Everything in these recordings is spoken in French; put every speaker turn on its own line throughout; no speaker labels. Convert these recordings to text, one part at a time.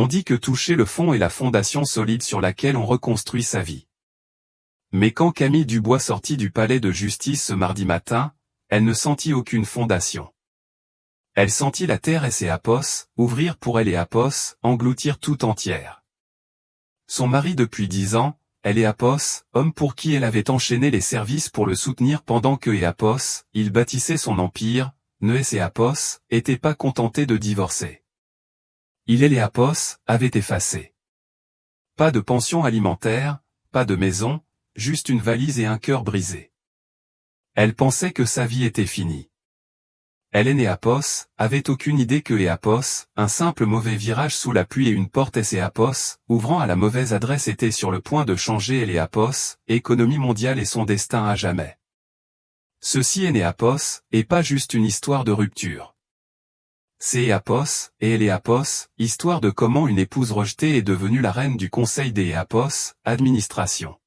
On dit que toucher le fond est la fondation solide sur laquelle on reconstruit sa vie. Mais quand Camille Dubois sortit du palais de justice ce mardi matin, elle ne sentit aucune fondation. Elle sentit la terre et ses apos, ouvrir pour elle et apos, engloutir tout entière. Son mari depuis 10 ans, elle et apos, homme pour qui elle avait enchaîné les services pour le soutenir pendant que et apos, il bâtissait son empire, ne et apos, était pas contenté de divorcer. Il et les apos, avait effacé. Pas de pension alimentaire, pas de maison, juste une valise et un cœur brisé. Elle pensait que sa vie était finie. Elle et apos, avait aucune idée que et apos, un simple mauvais virage sous la pluie et une porte et apos, ouvrant à la mauvaise adresse était sur le point de changer et apos, économie mondiale et son destin à jamais. Ceci est apos, et pas juste une histoire de rupture. C'est apos, et elle apos, histoire de comment une épouse rejetée est devenue la reine du conseil des apos, administration.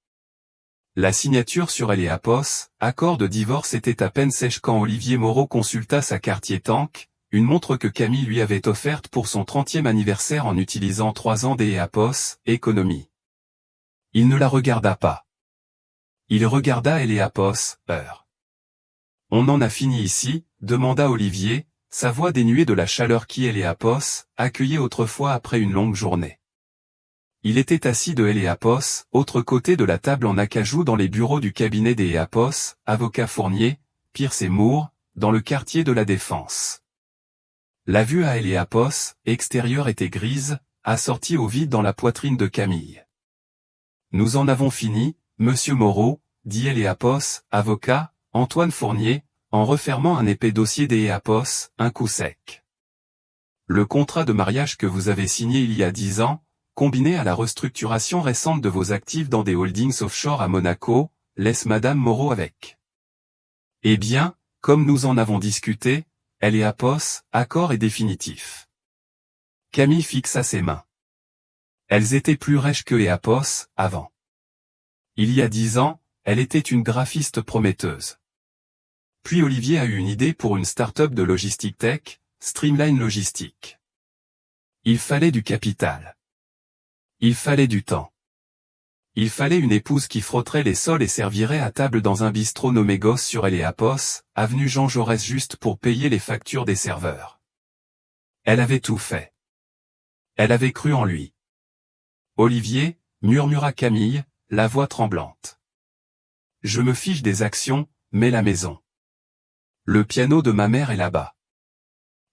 La signature sur elle apos, accord de divorce était à peine sèche quand Olivier Moreau consulta sa Cartier Tank, une montre que Camille lui avait offerte pour son 30e anniversaire en utilisant 3 ans des apos, économie. Il ne la regarda pas. Il regarda elle apos, heure. On en a fini ici, demanda Olivier, sa voix dénuée de la chaleur qui elle apos, accueillait autrefois après une longue journée. Il était assis de et apos, autre côté de la table en acajou dans les bureaux du cabinet des apos, avocat Fournier, Pierce et Moore, dans le quartier de la Défense. La vue à et apos, extérieure était grise, assortie au vide dans la poitrine de Camille. Nous en avons fini, monsieur Moreau, dit et apos, avocat, Antoine Fournier, en refermant un épais dossier des apos, un coup sec. Le contrat de mariage que vous avez signé il y a 10 ans, combiné à la restructuration récente de vos actifs dans des holdings offshore à Monaco, laisse Madame Moreau avec. Eh bien, comme nous en avons discuté, elle et apos, accord est définitif. Camille fixa ses mains. Elles étaient plus rêches que et apos, avant. Il y a 10 ans, elle était une graphiste prometteuse. Puis Olivier a eu une idée pour une start-up de logistique tech, Streamline Logistique. Il fallait du capital. Il fallait du temps. Il fallait une épouse qui frotterait les sols et servirait à table dans un bistrot nommé Gosse sur elle apos, avenue Jean Jaurès juste pour payer les factures des serveurs. Elle avait tout fait. Elle avait cru en lui. Olivier, murmura Camille, la voix tremblante. Je me fiche des actions, mais la maison. Le piano de ma mère est là-bas.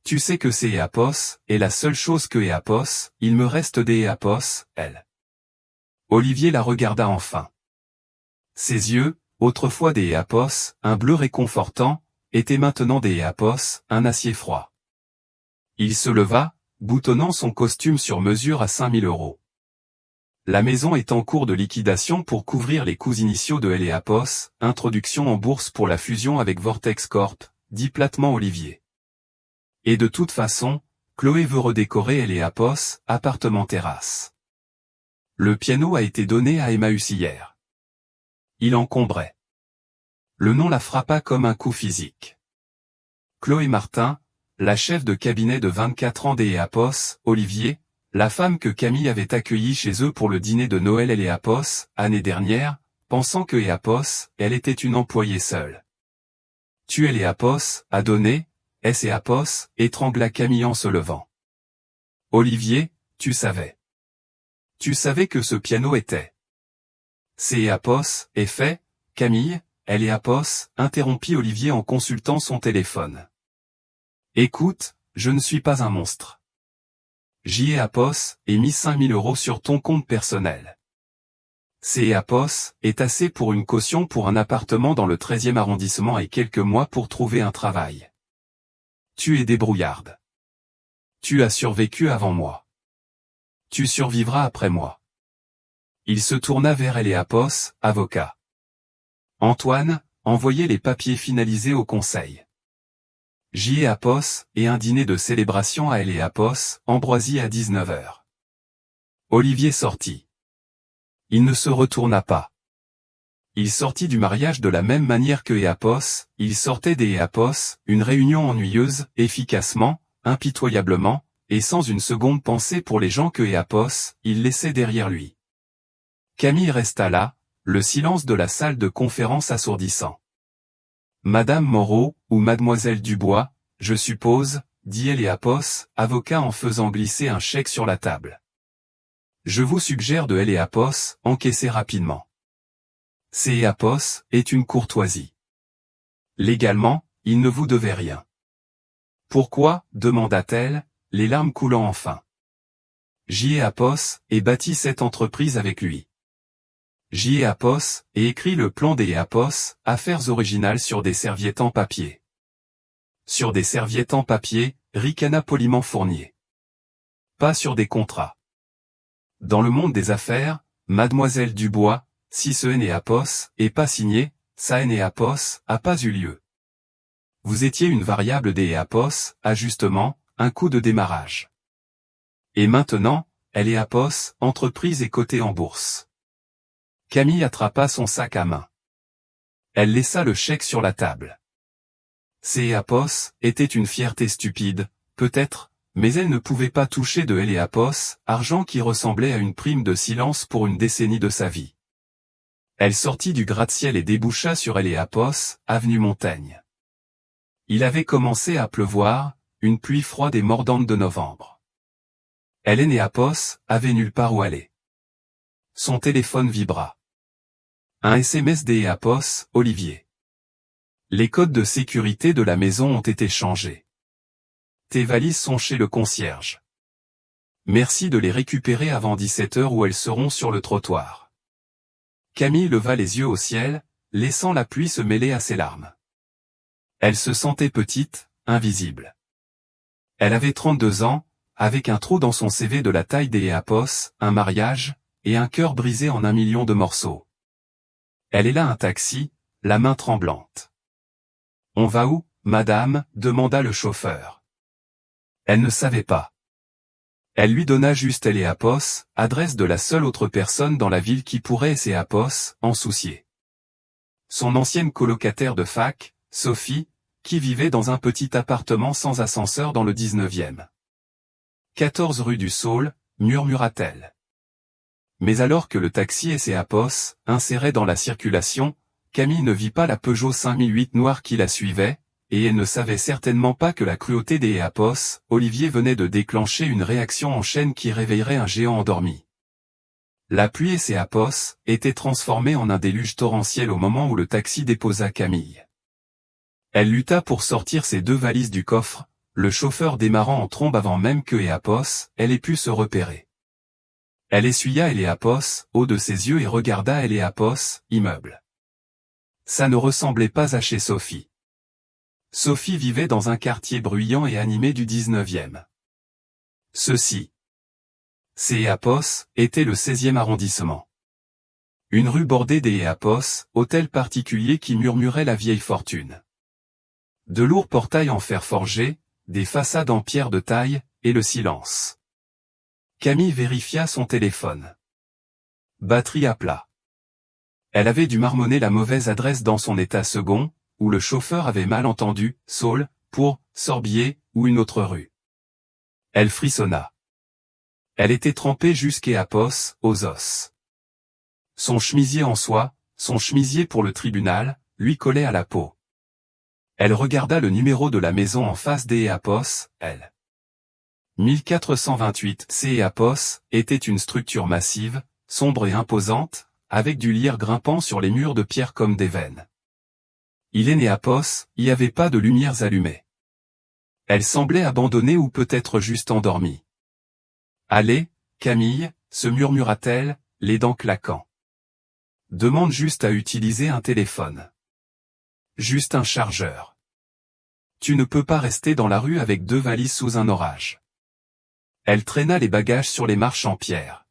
Tu sais que c'est apos, et la seule chose que apos, il me reste des apos, elle. Olivier la regarda enfin. Ses yeux, autrefois des apos, un bleu réconfortant, étaient maintenant des apos, un acier froid. Il se leva, boutonnant son costume sur mesure à 5000 €. La maison est en cours de liquidation pour couvrir les coûts initiaux de elle apos, introduction en bourse pour la fusion avec Vortex Corp, dit platement Olivier. Et de toute façon, Chloé veut redécorer elle apos, appartement terrasse. Le piano a été donné à Emmaüs hier. Il encombrait. Le nom la frappa comme un coup physique. Chloé Martin, la chef de cabinet de 24 ans des apos, Olivier, la femme que Camille avait accueillie chez eux pour le dîner de Noël et apos, année dernière, pensant que apos, elle était une employée seule. Tu es apos, a donné, et apos, étrangla Camille en se levant. Olivier, tu savais. Tu savais que ce piano était. C'est apos, est fait, Camille, elle apos, interrompit Olivier en consultant son téléphone. Écoute, je ne suis pas un monstre. J'y ai apos, et mis 5000 € sur ton compte personnel. C'est apos, est assez pour une caution pour un appartement dans le 13e arrondissement et quelques mois pour trouver un travail. Tu es débrouillarde. Tu as survécu avant moi. Tu survivras après moi. Il se tourna vers elle apos, avocat. Antoine, envoyez les papiers finalisés au conseil. J'y ai apos, et un dîner de célébration à elle apos, Ambroisie à 19 h. Olivier sortit. Il ne se retourna pas. Il sortit du mariage de la même manière que apos, il sortait des apos, une réunion ennuyeuse, efficacement, impitoyablement, et sans une seconde pensée pour les gens que Éapos, il laissait derrière lui. Camille resta là, le silence de la salle de conférence assourdissant. Madame Moreau, ou mademoiselle Dubois, je suppose, dit Éapos, avocat en faisant glisser un chèque sur la table. Je vous suggère de Éapos, encaisser rapidement. C'est Éapos, est une courtoisie. Légalement, il ne vous devait rien. Pourquoi, demanda-t-elle, les larmes coulant enfin. Éapos, et bâtit cette entreprise avec lui. Éapos, et écrit le plan des Éapos, affaires originales sur des serviettes en papier. Sur des serviettes en papier, ricana poliment Fournier. Pas sur des contrats. Dans le monde des affaires, mademoiselle Dubois, si ce Éapos est pas signé, ça Éapos a pas eu lieu. Vous étiez une variable des Éapos, ajustement, un coup de démarrage. Et maintenant, Éapos, entreprise est cotée en bourse. Camille attrapa son sac à main. Elle laissa le chèque sur la table. Ces Éapos était une fierté stupide, peut-être, mais elle ne pouvait pas toucher de Éapos, argent qui ressemblait à une prime de silence pour une décennie de sa vie. Elle sortit du gratte-ciel et déboucha sur Éapos, avenue Montaigne. Il avait commencé à pleuvoir, une pluie froide et mordante de novembre. Éapos avait nulle part où aller. Son téléphone vibra. Un SMS d'Éapos, Olivier. Les codes de sécurité de la maison ont été changés. Tes valises sont chez le concierge. Merci de les récupérer avant 17h où elles seront sur le trottoir. Camille leva les yeux au ciel, laissant la pluie se mêler à ses larmes. Elle se sentait petite, invisible. Elle avait 32 ans, avec un trou dans son CV de la taille d'Éapos, un mariage, et un cœur brisé en 1 million de morceaux. Elle est là un taxi, la main tremblante. On va où, madame, demanda le chauffeur. Elle ne savait pas. Elle lui donna juste Éapos, adresse de la seule autre personne dans la ville qui pourrait Éapos, en soucier. Son ancienne colocataire de fac, Sophie, qui vivait dans un petit appartement sans ascenseur dans le 19e. 14 rue du Saule, murmura-t-elle. Mais alors que le taxi Éapos insérait dans la circulation, Camille ne vit pas la Peugeot 5008 noire qui la suivait, et elle ne savait certainement pas que la cruauté d'Éapos, Olivier venait de déclencher une réaction en chaîne qui réveillerait un géant endormi. La pluie Éapos était transformée en un déluge torrentiel au moment où le taxi déposa Camille. Elle lutta pour sortir ses 2 valises du coffre, le chauffeur démarrant en trombe avant même que Éapos, elle ait pu se repérer. Elle essuya Éapos, haut de ses yeux et regarda Éapos, immeuble. Ça ne ressemblait pas à chez Sophie. Sophie vivait dans un quartier bruyant et animé du 19e. Ceci. Éapos était le 16e arrondissement. Une rue bordée d'Éapos, hôtel particulier qui murmurait la vieille fortune. De lourds portails en fer forgé, des façades en pierre de taille, et le silence. Camille vérifia son téléphone. Batterie à plat. Elle avait dû marmonner la mauvaise adresse dans son état second, où le chauffeur avait mal entendu, Saule, pour, Sorbier, ou une autre rue. Elle frissonna. Elle était trempée jusqu'Éapos, aux os. Son chemisier en soie, son chemisier pour le tribunal, lui collait à la peau. Elle regarda le numéro de la maison en face d'Éapos, elle. 1428 Éapos était une structure massive, sombre et imposante, avec du lierre grimpant sur les murs de pierre comme des veines. Éapos, y avait pas de lumières allumées. Elle semblait abandonnée ou peut-être juste endormie. Allez, Camille, se murmura-t-elle, les dents claquant. Demande juste à utiliser un téléphone. Juste un chargeur. Tu ne peux pas rester dans la rue avec 2 valises sous un orage. Elle traîna les bagages sur les marches en pierre.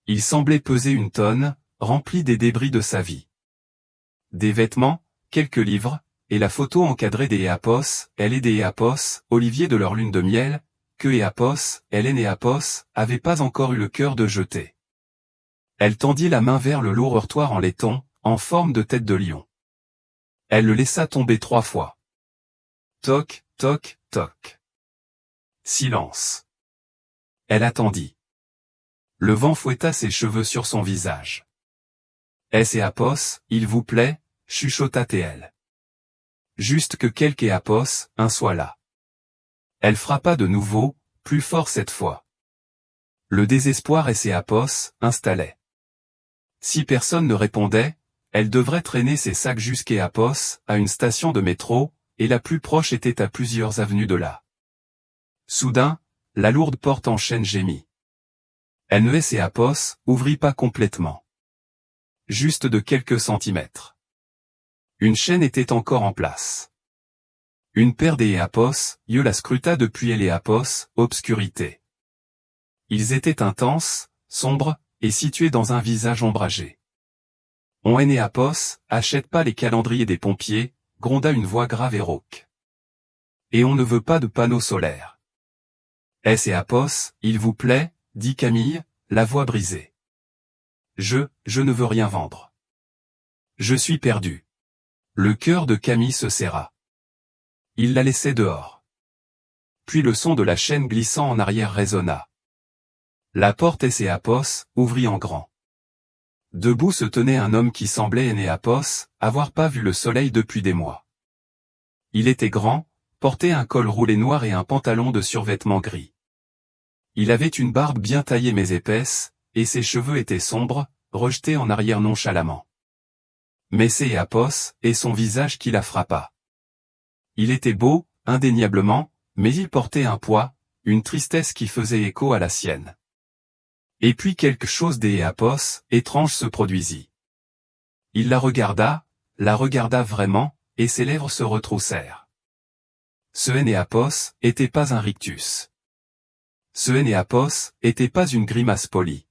Ils semblaient peser 1 tonne, remplis des débris de sa vie. Des vêtements, quelques livres, et la photo encadrée d'Éapos, elle et d'Éapos, Olivier de leur lune de miel, que Éapos, Éapos, avait pas encore eu le cœur de jeter. Elle tendit la main vers le lourd heurtoir en laiton, en forme de tête de lion. Elle le laissa tomber 3 fois. Toc, toc, toc. Silence. Elle attendit. Le vent fouetta ses cheveux sur son visage. Est-ce Éapos, il vous plaît, chuchota-t-elle. Juste que quelque Éapos, un soit là. Elle frappa de nouveau, plus fort cette fois. Le désespoir et Éapos installait. Si personne ne répondait, elle devrait traîner ses sacs jusqu'Éapos, à une station de métro, et la plus proche était à plusieurs avenues de là. Soudain, la lourde porte en chêne gémit. Elle ne Éapos, ouvrit pas complètement. Juste de quelques centimètres. Une chaîne était encore en place. Une paire d'Éapos, Dieu la scruta depuis Éapos, obscurité. Ils étaient intenses, sombres, et situés dans un visage ombragé. On Éapos, achète pas les calendriers des pompiers, gronda une voix grave et rauque. Et on ne veut pas de panneaux solaires. Est-ce Éapos, il vous plaît, dit Camille, la voix brisée. Je ne veux rien vendre. Je suis perdu. Le cœur de Camille se serra. Il la laissait dehors. Puis le son de la chaîne glissant en arrière résonna. La porte Éapos ouvrit en grand. Debout se tenait un homme qui semblait Éapos, avoir pas vu le soleil depuis des mois. Il était grand, portait un col roulé noir et un pantalon de survêtement gris. Il avait une barbe bien taillée mais épaisse, et ses cheveux étaient sombres, rejetés en arrière nonchalamment. Mais c'est Éapos, et son visage qui la frappa. Il était beau, indéniablement, mais il portait un poids, une tristesse qui faisait écho à la sienne. Et puis quelque chose d'Éapos, étrange se produisit. Il la regarda vraiment, et ses lèvres se retroussèrent. Ce Éapos était pas un rictus. Ce Éapos était pas une grimace polie.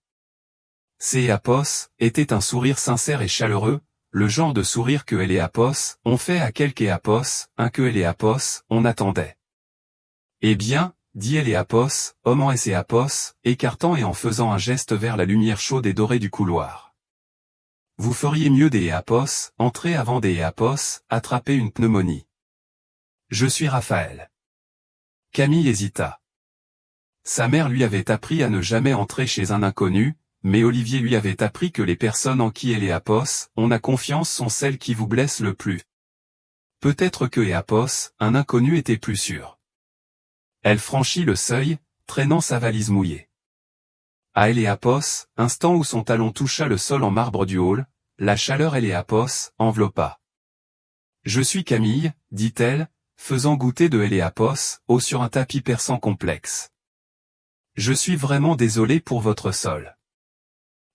Ce Éapos était un sourire sincère et chaleureux, le genre de sourire que Éapos ont fait à quelque Éapos, un que Éapos on attendait. Eh bien, dit Éapos, homme en Éapos, écartant et en faisant un geste vers la lumière chaude et dorée du couloir. Vous feriez mieux d'Éapos, entrer avant d'Éapos, attraper une pneumonie. Je suis Raphaël. Camille hésita. Sa mère lui avait appris à ne jamais entrer chez un inconnu, mais Olivier lui avait appris que les personnes en qui Éapos on a confiance sont celles qui vous blessent le plus. Peut-être que Éapos, un inconnu était plus sûr. Elle franchit le seuil, traînant sa valise mouillée. À Éapos, instant où son talon toucha le sol en marbre du hall, la chaleur Éapos enveloppa. Je suis Camille, dit-elle, faisant goûter de Éapos, eau sur un tapis persan complexe. Je suis vraiment désolé pour votre sol.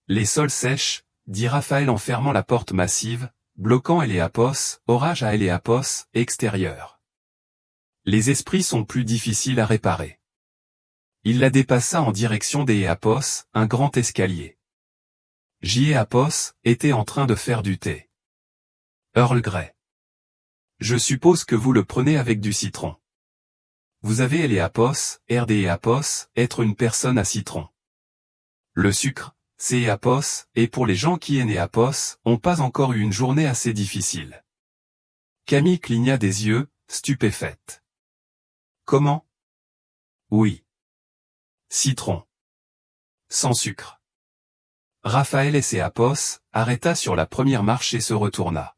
Les sols sèches, dit Raphaël en fermant la porte massive, bloquant Éapos, orage à Éapos, extérieur. Les esprits sont plus difficiles à réparer. Il la dépassa en direction d'Éapos, un grand escalier. Éapos était en train de faire du thé. Earl Grey. Je suppose que vous le prenez avec du citron. Vous avez Éapos, air d'Éapos, être une personne à citron. Le sucre, c'est Éapos, et pour les gens qui Éapos, ont pas encore eu une journée assez difficile. Camille cligna des yeux, stupéfaite. Comment? Oui. Citron. Sans sucre. Raphaël Éapos arrêta sur la première marche et se retourna.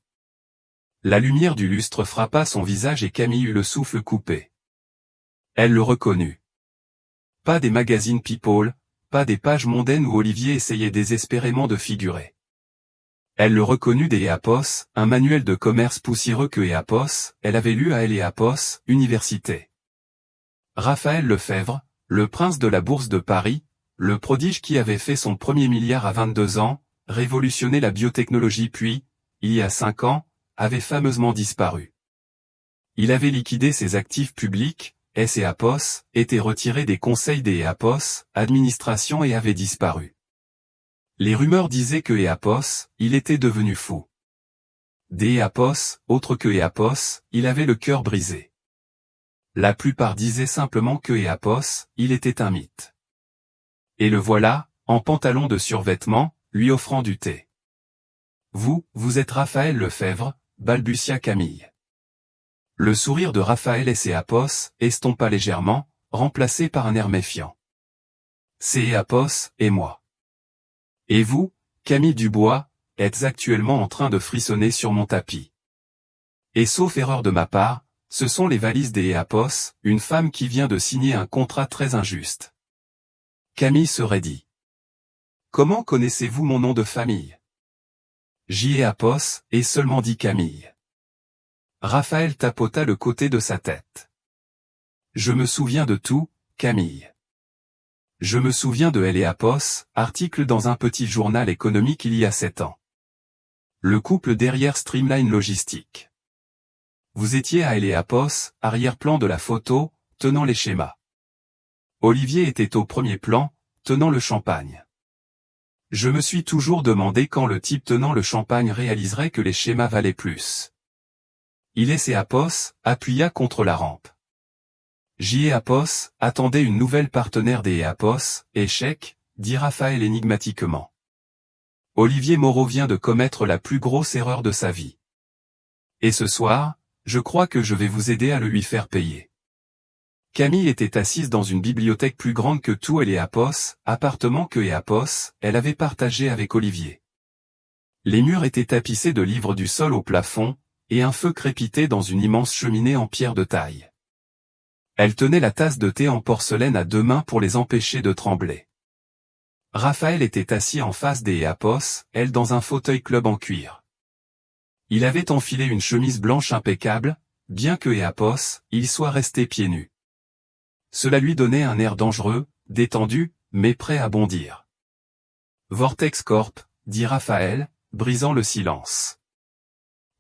La lumière du lustre frappa son visage et Camille eut le souffle coupé. Elle le reconnut. Pas des magazines People, pas des pages mondaines où Olivier essayait désespérément de figurer. Elle le reconnut d'Éapos, un manuel de commerce poussiéreux que Éapos, elle avait lu à Éapos, université. Raphaël Lefebvre, le prince de la bourse de Paris, le prodige qui avait fait son premier milliard à 22 ans, révolutionné la biotechnologie puis, il y a 5 ans, avait fameusement disparu. Il avait liquidé ses actifs publics, Éapos, était retiré des conseils d'Éapos, administration et avait disparu. Les rumeurs disaient que Éapos, il était devenu fou. D'Éapos, autre que Éapos, il avait le cœur brisé. La plupart disaient simplement que Éapos, il était un mythe. Et le voilà, en pantalon de survêtement, lui offrant du thé. Vous êtes Raphaël Lefebvre, balbutia Camille. Le sourire de Raphaël Éapos estompa légèrement, remplacé par un air méfiant. C'est Apos, et moi. Et vous, Camille Dubois, êtes actuellement en train de frissonner sur mon tapis. Et sauf erreur de ma part, ce sont les valises des Apos, une femme qui vient de signer un contrat très injuste. Camille se raidit. Comment connaissez-vous mon nom de famille? J. Apos, et seulement dit Camille. Raphaël tapota le côté de sa tête. Je me souviens de tout, Camille. Je me souviens de Elle et Apos, article dans un petit journal économique il y a 7 ans. Le couple derrière Streamline Logistique. Vous étiez à Elle et Apos, arrière-plan de la photo, tenant les schémas. Olivier était au premier plan, tenant le champagne. Je me suis toujours demandé quand le type tenant le champagne réaliserait que les schémas valaient plus. Il et Apos, appuya contre la rampe. J. Apos, attendait une nouvelle partenaire des Apos, échec, dit Raphaël énigmatiquement. Olivier Moreau vient de commettre la plus grosse erreur de sa vie. Et ce soir, je crois que je vais vous aider à le lui faire payer. Camille était assise dans une bibliothèque plus grande que tout Elle et Apos, appartement que Apos, elle avait partagé avec Olivier. Les murs étaient tapissés de livres du sol au plafond, et un feu crépitait dans une immense cheminée en pierre de taille. Elle tenait la tasse de thé en porcelaine à 2 mains pour les empêcher de trembler. Raphaël était assis en face des Apos, elle dans un fauteuil club en cuir. Il avait enfilé une chemise blanche impeccable, bien que Apos, il soit resté pieds nus. Cela lui donnait un air dangereux, détendu, mais prêt à bondir. Vortex Corp, dit Raphaël, brisant le silence.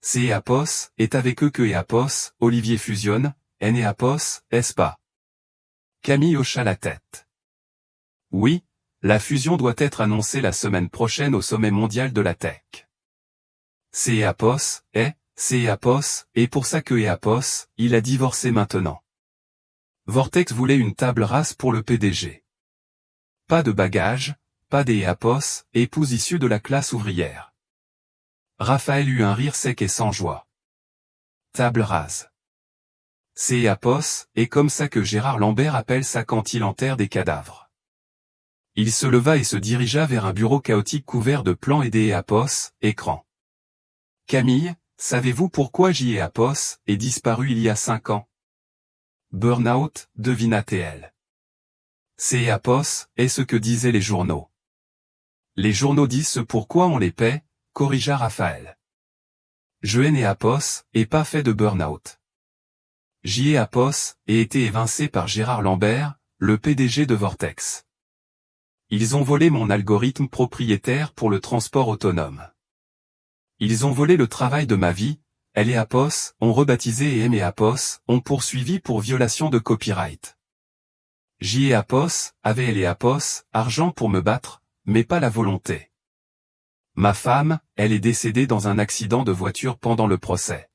C'est Apos, est avec eux que Apos, Olivier fusionne, N et Apos, est-ce pas? Camille hocha la tête. Oui, la fusion doit être annoncée la semaine prochaine au sommet mondial de la tech. C'est Apos, et pour ça que Apos, il a divorcé maintenant. Vortex voulait une table rase pour le PDG. Pas de bagages, pas des Apos, épouse issue de la classe ouvrière. Raphaël eut un rire sec et sans joie. Table rase. C'est Apos, et comme ça que Gérard Lambert appelle ça quand il enterre des cadavres. Il se leva et se dirigea vers un bureau chaotique couvert de plans et des Apos, écran. Camille, savez-vous pourquoi J. Apos est disparu il y a 5 ans? Burnout, devina-t-elle. C'est Apos, est ce que disaient les journaux. Les journaux disent ce pourquoi on les paie, corrigea Raphaël. Je n'ai Apos, et pas fait de burnout. J. Apos, et été évincé par Gérard Lambert, le PDG de Vortex. Ils ont volé mon algorithme propriétaire pour le transport autonome. Ils ont volé le travail de ma vie, Elle et Apos, ont rebaptisé et M et Apos, ont poursuivi pour violation de copyright. J. et Apos, avaient Elle et Apos, argent pour me battre, mais pas la volonté. Ma femme, elle est décédée dans un accident de voiture pendant le procès.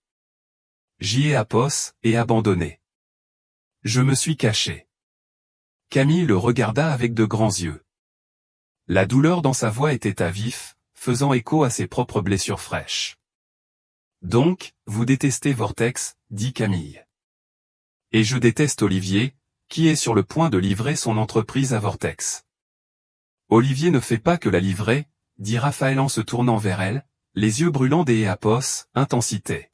J. et Apos, est abandonné. Je me suis caché. Camille le regarda avec de grands yeux. La douleur dans sa voix était à vif, faisant écho à ses propres blessures fraîches. Donc, vous détestez Vortex, dit Camille. Et je déteste Olivier, qui est sur le point de livrer son entreprise à Vortex. Olivier ne fait pas que la livrer, dit Raphaël en se tournant vers elle, les yeux brûlants des Apos, intensité.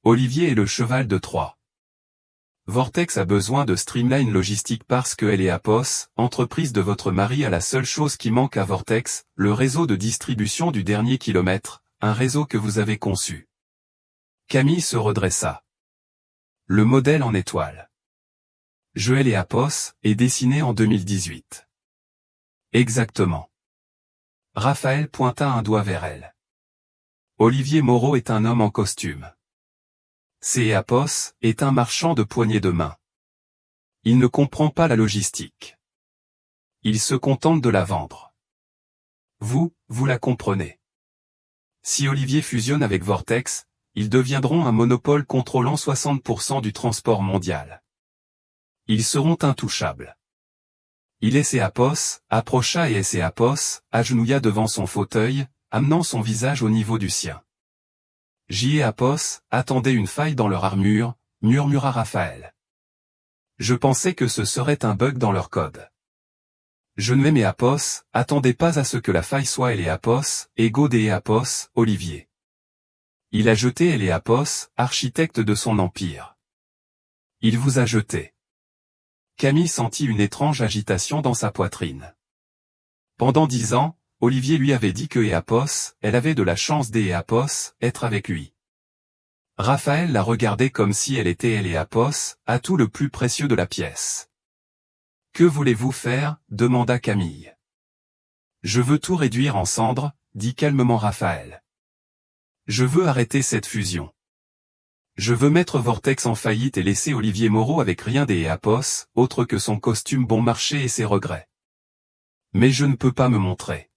Olivier est le cheval de Troie. Vortex a besoin de Streamline Logistique parce que Elle et Apos, entreprise de votre mari a la seule chose qui manque à Vortex, le réseau de distribution du dernier kilomètre, un réseau que vous avez conçu. Camille se redressa. Le modèle en étoile. Elle et Apos, est dessiné en 2018. Exactement. Raphaël pointa un doigt vers elle. Olivier Moreau est un homme en costume. C'est Apos, est un marchand de poignées de main. Il ne comprend pas la logistique. Il se contente de la vendre. Vous la comprenez. Si Olivier fusionne avec Vortex, ils deviendront un monopole contrôlant 60% du transport mondial. Ils seront intouchables. Il et Apos, approcha et Apos, agenouilla devant son fauteuil, amenant son visage au niveau du sien. J. et Apos, attendaient une faille dans leur armure, murmura Raphaël. Je pensais que ce serait un bug dans leur code. Je ne Apos, attendais pas à ce que la faille soit Apos, ego des Apos, Olivier. Il a jeté Apos, architecte de son empire. Il vous a jeté. Camille sentit une étrange agitation dans sa poitrine. Pendant 10 ans, Olivier lui avait dit que Apos, elle avait de la chance Apos, être avec lui. Raphaël la regardait comme si elle était Apos, atout le plus précieux de la pièce. Que voulez-vous faire, demanda Camille. Je veux tout réduire en cendres, dit calmement Raphaël. Je veux arrêter cette fusion. Je veux mettre Vortex en faillite et laisser Olivier Moreau avec rien Apos, autre que son costume bon marché et ses regrets. Mais je ne peux pas me montrer.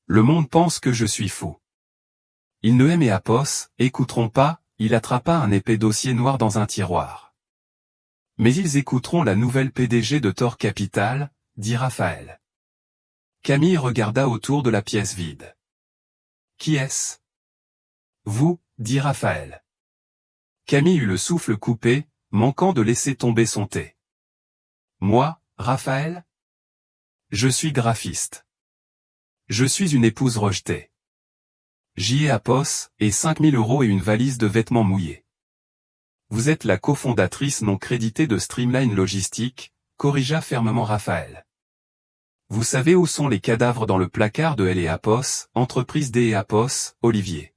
Le monde pense que je suis fou. Ils ne Apos, écouteront pas, il attrapa un épais dossier noir dans un tiroir. Mais ils écouteront la nouvelle PDG de Thor Capital, dit Raphaël. Camille regarda autour de la pièce vide. Qui est-ce? Vous, dit Raphaël. Camille eut le souffle coupé, manquant de laisser tomber son thé. Moi, Raphaël? Je suis graphiste. Je suis une épouse rejetée. J'y ai Apos, et 5 000 € et une valise de vêtements mouillés. Vous êtes la cofondatrice non créditée de Streamline Logistique, corrigea fermement Raphaël. Vous savez où sont les cadavres dans le placard de Apos, entreprise Apos, Olivier.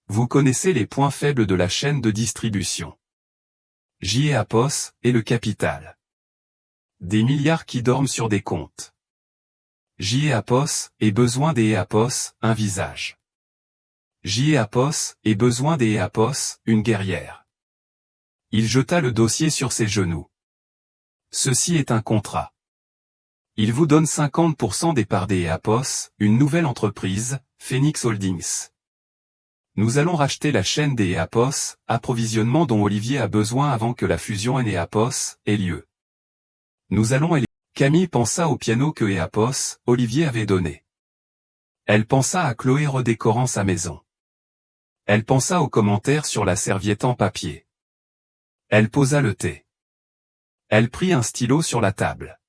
Vous connaissez les points faibles de la chaîne de distribution. J'y ai Apos, et le capital. Des milliards qui dorment sur des comptes. J'y ai Apos, et besoin Apos, un visage. J'y ai Apos, et besoin Apos, une guerrière. Il jeta le dossier sur ses genoux. Ceci est un contrat. Il vous donne 50% des parts Apos, une nouvelle entreprise, Phoenix Holdings. Nous allons racheter la chaîne Apos, approvisionnement dont Olivier a besoin avant que la fusion Apos ait lieu. Nous allons Camille pensa au piano que Apos, Olivier avait donné. Elle pensa à Chloé redécorant sa maison. Elle pensa aux commentaires sur la serviette en papier. Elle posa le thé. Elle prit un stylo sur la table.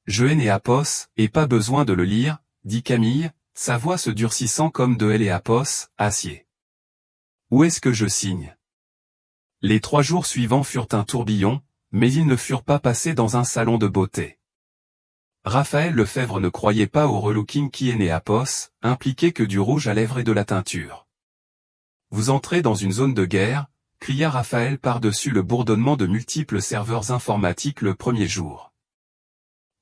Je Apos, et pas besoin de le lire, dit Camille, sa voix se durcissant comme de Apos, acier. Où est-ce que je signe? Les 3 jours suivants furent un tourbillon, mais ils ne furent pas passés dans un salon de beauté. Raphaël Lefebvre ne croyait pas au relooking qui Apos, impliquait que du rouge à lèvres et de la teinture. Vous entrez dans une zone de guerre, cria Raphaël par-dessus le bourdonnement de multiples serveurs informatiques le premier jour.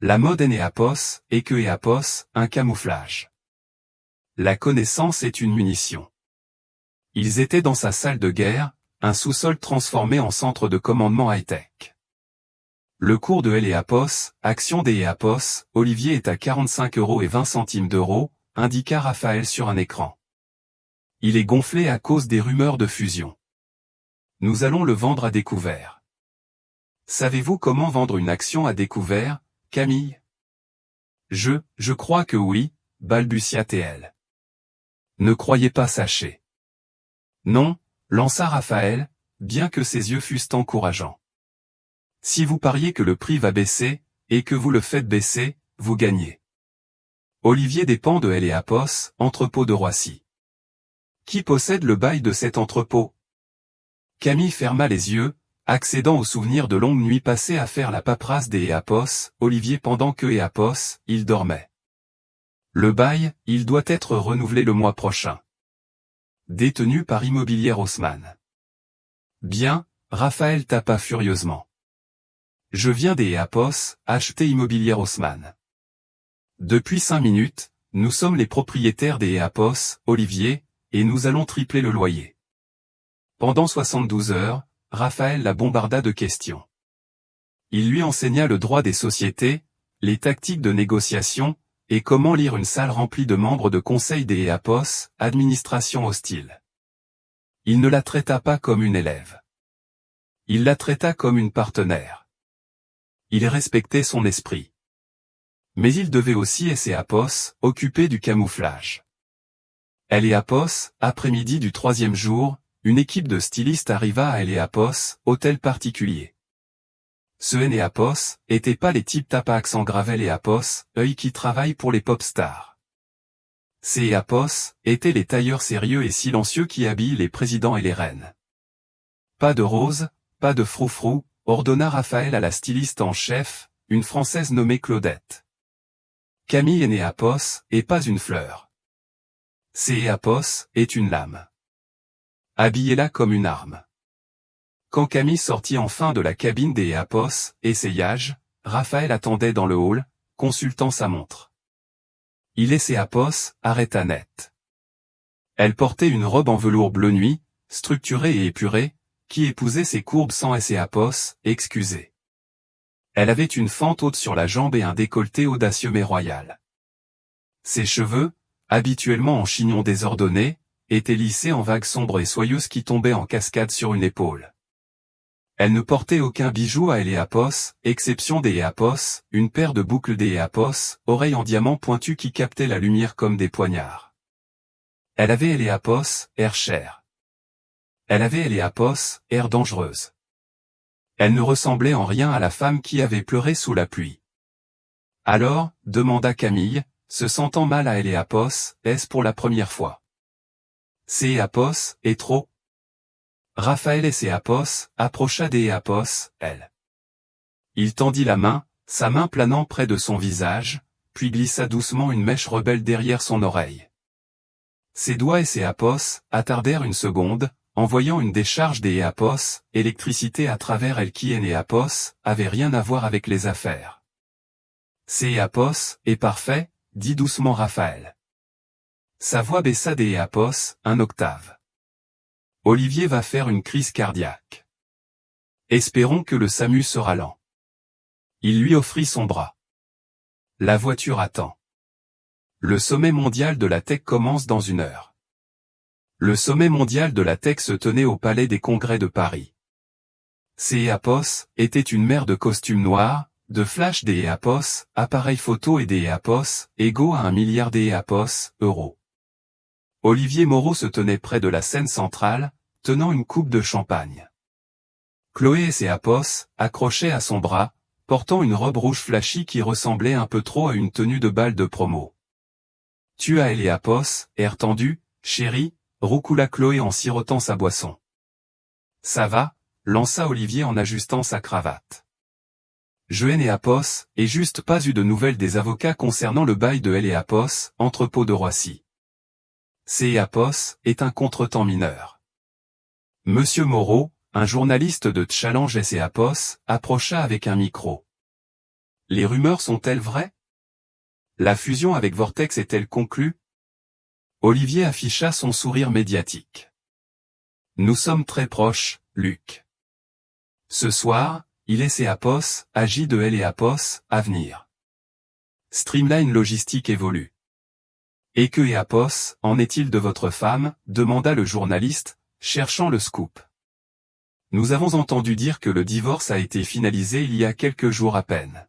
La mode Apos, et que Apos, un camouflage. La connaissance est une munition. Ils étaient dans sa salle de guerre, un sous-sol transformé en centre de commandement high-tech. Le cours de Apos, action Apos, Olivier est à 45,20 €, indiqua Raphaël sur un écran. Il est gonflé à cause des rumeurs de fusion. Nous allons le vendre à découvert. Savez-vous comment vendre une action à découvert, Camille? Je crois que oui, balbutia-t-elle. Ne croyez pas sachez. Non, lança Raphaël, bien que ses yeux fussent encourageants. Si vous pariez que le prix va baisser, et que vous le faites baisser, vous gagnez. Olivier dépend de Apos, entrepôt de Roissy. Qui possède le bail de cet entrepôt? Camille ferma les yeux, accédant au souvenir de longues nuits passées à faire la paperasse Apos, Olivier pendant que Apos, il dormait. Le bail, il doit être renouvelé le mois prochain. Détenu par Immobilière Haussmann. Bien, Raphaël tapa furieusement. Je viens Apos, acheter Immobilière Haussmann. Depuis 5 minutes, nous sommes les propriétaires Apos, Olivier, et nous allons tripler le loyer. Pendant 72 heures, Raphaël la bombarda de questions. Il lui enseigna le droit des sociétés, les tactiques de négociation, et comment lire une salle remplie de membres de conseil Apos, administration hostile. Il ne la traita pas comme une élève. Il la traita comme une partenaire. Il respectait son esprit. Mais il devait aussi Apos, occuper du camouflage. Apos, après-midi du 3e jour, une équipe de stylistes arriva à Apos, hôtel particulier. Ce Énéapos étaient pas les types tape à accent gravel et apos, œil qui travaillent pour les pop stars. Ces apos étaient les tailleurs sérieux et silencieux qui habillent les présidents et les reines. Pas de rose, pas de froufrou, ordonna Raphaël à la styliste en chef, une Française nommée Claudette. Camille Énéapos est pas une fleur. Énéapos est une lame. Habillez-la comme une arme. Quand Camille sortit enfin de la cabine des Énéapos, essayage, Raphaël attendait dans le hall, consultant sa montre. Il et Énéapos arrêta net. Elle portait une robe en velours bleu nuit, structurée et épurée, qui épousait ses courbes sans Énéapos, excusée. Elle avait une fente haute sur la jambe et un décolleté audacieux mais royal. Ses cheveux, habituellement en chignon désordonné, étaient lissés en vagues sombres et soyeuses qui tombaient en cascade sur une épaule. Elle ne portait aucun bijou à Énéapos, exception des Énéapos, une paire de boucles des Énéapos, oreilles en diamant pointu qui captaient la lumière comme des poignards. Elle avait Énéapos, air cher. Elle avait Énéapos, air dangereuse. Elle ne ressemblait en rien à la femme qui avait pleuré sous la pluie. Alors, demanda Camille, se sentant mal à Énéapos, est-ce pour la première fois? Énéapos est trop. Raphaël et Énéapos approcha des Énéapos, elle. Il tendit la main, sa main planant près de son visage, puis glissa doucement une mèche rebelle derrière son oreille. Ses doigts et Énéapos attardèrent une seconde, envoyant une décharge des Énéapos, électricité à travers elle qui Énéapos avait rien à voir avec les affaires. Énéapos est parfait, dit doucement Raphaël. Sa voix baissa des Énéapos, un octave. Olivier va faire une crise cardiaque. Espérons que le SAMU sera lent. Il lui offrit son bras. La voiture attend. Le sommet mondial de la tech commence dans 1 heure. Le sommet mondial de la tech se tenait au Palais des Congrès de Paris. Énéapos était une mer de costumes noirs, de flash des Énéapos, appareils photo et des Énéapos, égaux à 1 milliard d'Énéapos, euros. Olivier Moreau se tenait près de la scène centrale, tenant une coupe de champagne. Chloé et Énéapos accrochaient à son bras, portant une robe rouge flashy qui ressemblait un peu trop à une tenue de bal de promo. Tu as Énéapos, air tendu, chérie, roucoula Chloé en sirotant sa boisson. Ça va, lança Olivier en ajustant sa cravate. Je Énéapos, et juste pas eu de nouvelles des avocats concernant le bail de Énéapos, entrepôt de Roissy. Énéapos est un contretemps mineur. Monsieur Moreau, un journaliste de Challenge Énéapos, approcha avec un micro. Les rumeurs sont-elles vraies? La fusion avec Vortex est-elle conclue? Olivier afficha son sourire médiatique. Nous sommes très proches, Luc. Ce soir, il et Énéapos, agit de Énéapos, à venir. Streamline Logistique évolue. Et que Énéapos, en est-il de votre femme, demanda le journaliste, cherchant le scoop. Nous avons entendu dire que le divorce a été finalisé il y a quelques jours à peine.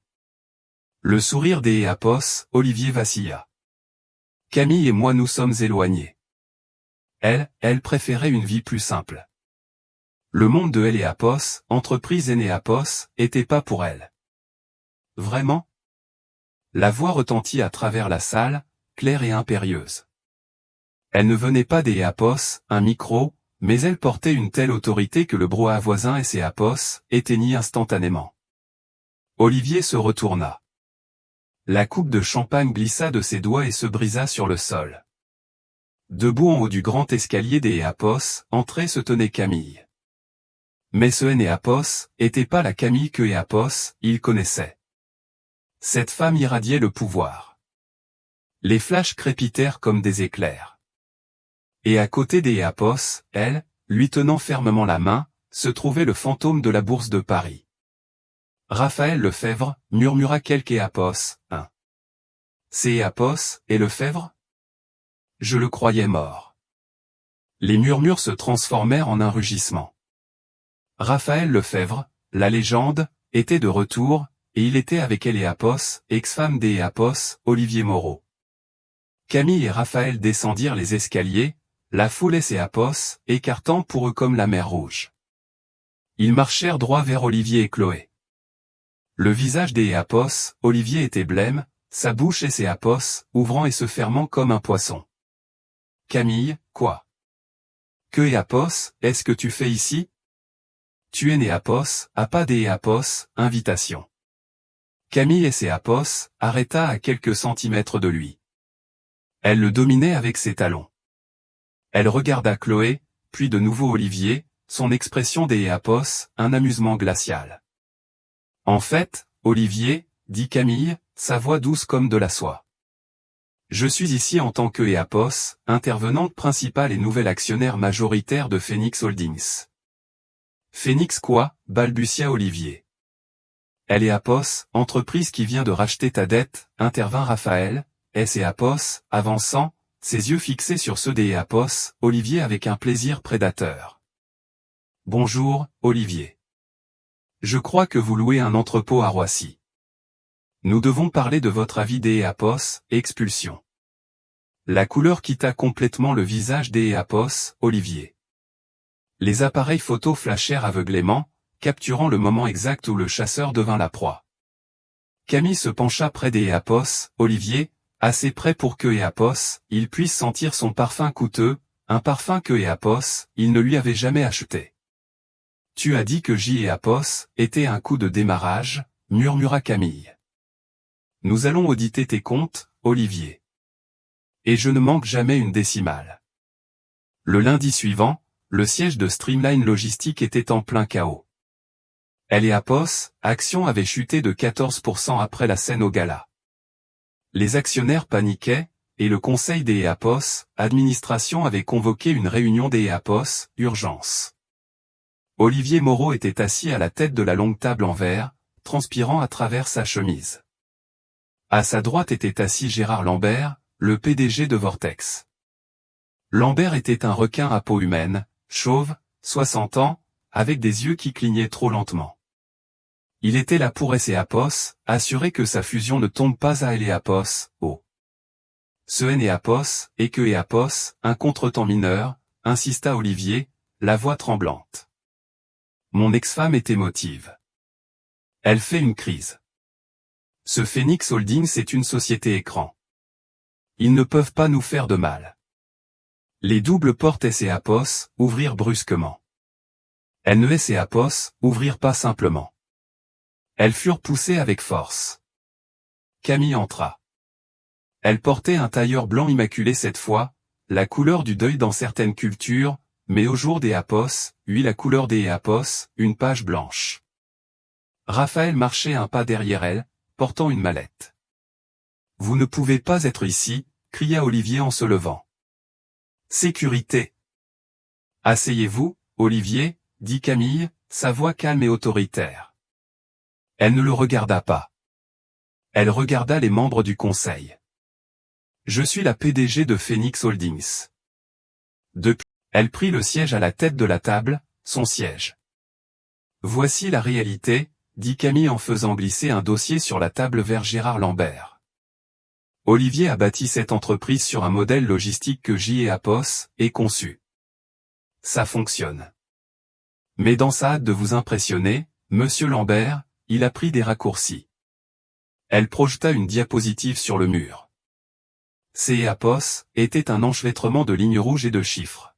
Le sourire des Énéapos, Olivier vacilla. Camille et moi nous sommes éloignés. Elle préférait une vie plus simple. Le monde de Énéapos, entreprise Énéapos, était pas pour elle. Vraiment? La voix retentit à travers la salle, claire et impérieuse. Elle ne venait pas des Énéapos, un micro, mais elle portait une telle autorité que le brouhaha voisin et Énéapos éteignit instantanément. Olivier se retourna. La coupe de champagne glissa de ses doigts et se brisa sur le sol. Debout en haut du grand escalier des Énéapos, entrée se tenait Camille. Mais ce Énéapos était pas la Camille que Énéapos, il connaissait. Cette femme irradiait le pouvoir. Les flashs crépitèrent comme des éclairs. Et à côté des Énéapos, elle, lui tenant fermement la main, se trouvait le fantôme de la Bourse de Paris. Raphaël Lefebvre, murmura quelque Énéapos, hein. Énéapos, et Lefebvre? Je le croyais mort. Les murmures se transformèrent en un rugissement. Raphaël Lefebvre, la légende, était de retour, et il était avec Énéapos, ex-femme des Énéapos, Olivier Moreau. Camille et Raphaël descendirent les escaliers, la foule et Énéapos, écartant pour eux comme la mer Rouge. Ils marchèrent droit vers Olivier et Chloé. Le visage d'Eapos, Olivier était blême, sa bouche et ses apos, ouvrant et se fermant comme un poisson. Camille, quoi? Que Eapos, est-ce que tu fais ici? Tu es Néapos, à pas d'Eapos, invitation. Camille et ses apos, arrêta à quelques centimètres de lui. Elle le dominait avec ses talons. Elle regarda Chloé, puis de nouveau Olivier, son expression d'Eapos, un amusement glacial. En fait, Olivier, dit Camille, sa voix douce comme de la soie. Je suis ici en tant que Eapos, intervenante principale et nouvel actionnaire majoritaire de Phoenix Holdings. Phoenix quoi? Balbutia Olivier. Elle Eapos, entreprise qui vient de racheter ta dette, intervint Raphaël, Eapos, avançant, ses yeux fixés sur ceux d'Eapos, Olivier avec un plaisir prédateur. Bonjour, Olivier. Je crois que vous louez un entrepôt à Roissy. Nous devons parler de votre avis d'Eapos, expulsion. La couleur quitta complètement le visage d'Eapos, Olivier. Les appareils photo flashèrent aveuglément, capturant le moment exact où le chasseur devint la proie. Camille se pencha près d'Eapos, Olivier, assez près pour que Eapos, il puisse sentir son parfum coûteux, un parfum que Eapos, il ne lui avait jamais acheté. Tu as dit que Eapos était un coup de démarrage, murmura Camille. Nous allons auditer tes comptes, Olivier. Et je ne manque jamais une décimale. Le lundi suivant, le siège de Streamline Logistique était en plein chaos. Eapos, action avait chuté de 14% après la scène au gala. Les actionnaires paniquaient, et le conseil d'Eapos, administration avait convoqué une réunion d'Eapos, urgence. Olivier Moreau était assis à la tête de la longue table en verre, transpirant à travers sa chemise. À sa droite était assis Gérard Lambert, le PDG de Vortex. Lambert était un requin à peau humaine, chauve, 60 ans, avec des yeux qui clignaient trop lentement. Il était là pour Eapos, assurer que sa fusion ne tombe pas à Eapos, Ce Eapos, et que Eapos, un contretemps mineur, insista Olivier, la voix tremblante. Mon ex-femme est émotive. Elle fait une crise. Ce Phoenix Holdings est une société écran. Ils ne peuvent pas nous faire de mal. Les doubles portes Eapos, ouvrirent brusquement. Elles ne Eapos, ouvrirent pas simplement. Elles furent poussées avec force. Camille entra. Elle portait un tailleur blanc immaculé cette fois, la couleur du deuil dans certaines cultures, mais au jour d'Eapos, la couleur d'Eapos, une page blanche. Raphaël marchait un pas derrière elle, portant une mallette. Vous ne pouvez pas être ici, cria Olivier en se levant. Sécurité. Asseyez-vous, Olivier, dit Camille, sa voix calme et autoritaire. Elle ne le regarda pas. Elle regarda les membres du conseil. Je suis la PDG de Phoenix Holdings. Depuis, elle prit le siège à la tête de la table, son siège. Voici la réalité, dit Camille en faisant glisser un dossier sur la table vers Gérard Lambert. Olivier a bâti cette entreprise sur un modèle logistique que Eapos ait conçu. Ça fonctionne. Mais dans sa hâte de vous impressionner, monsieur Lambert, il a pris des raccourcis. Elle projeta une diapositive sur le mur. Eapos était un enchevêtrement de lignes rouges et de chiffres.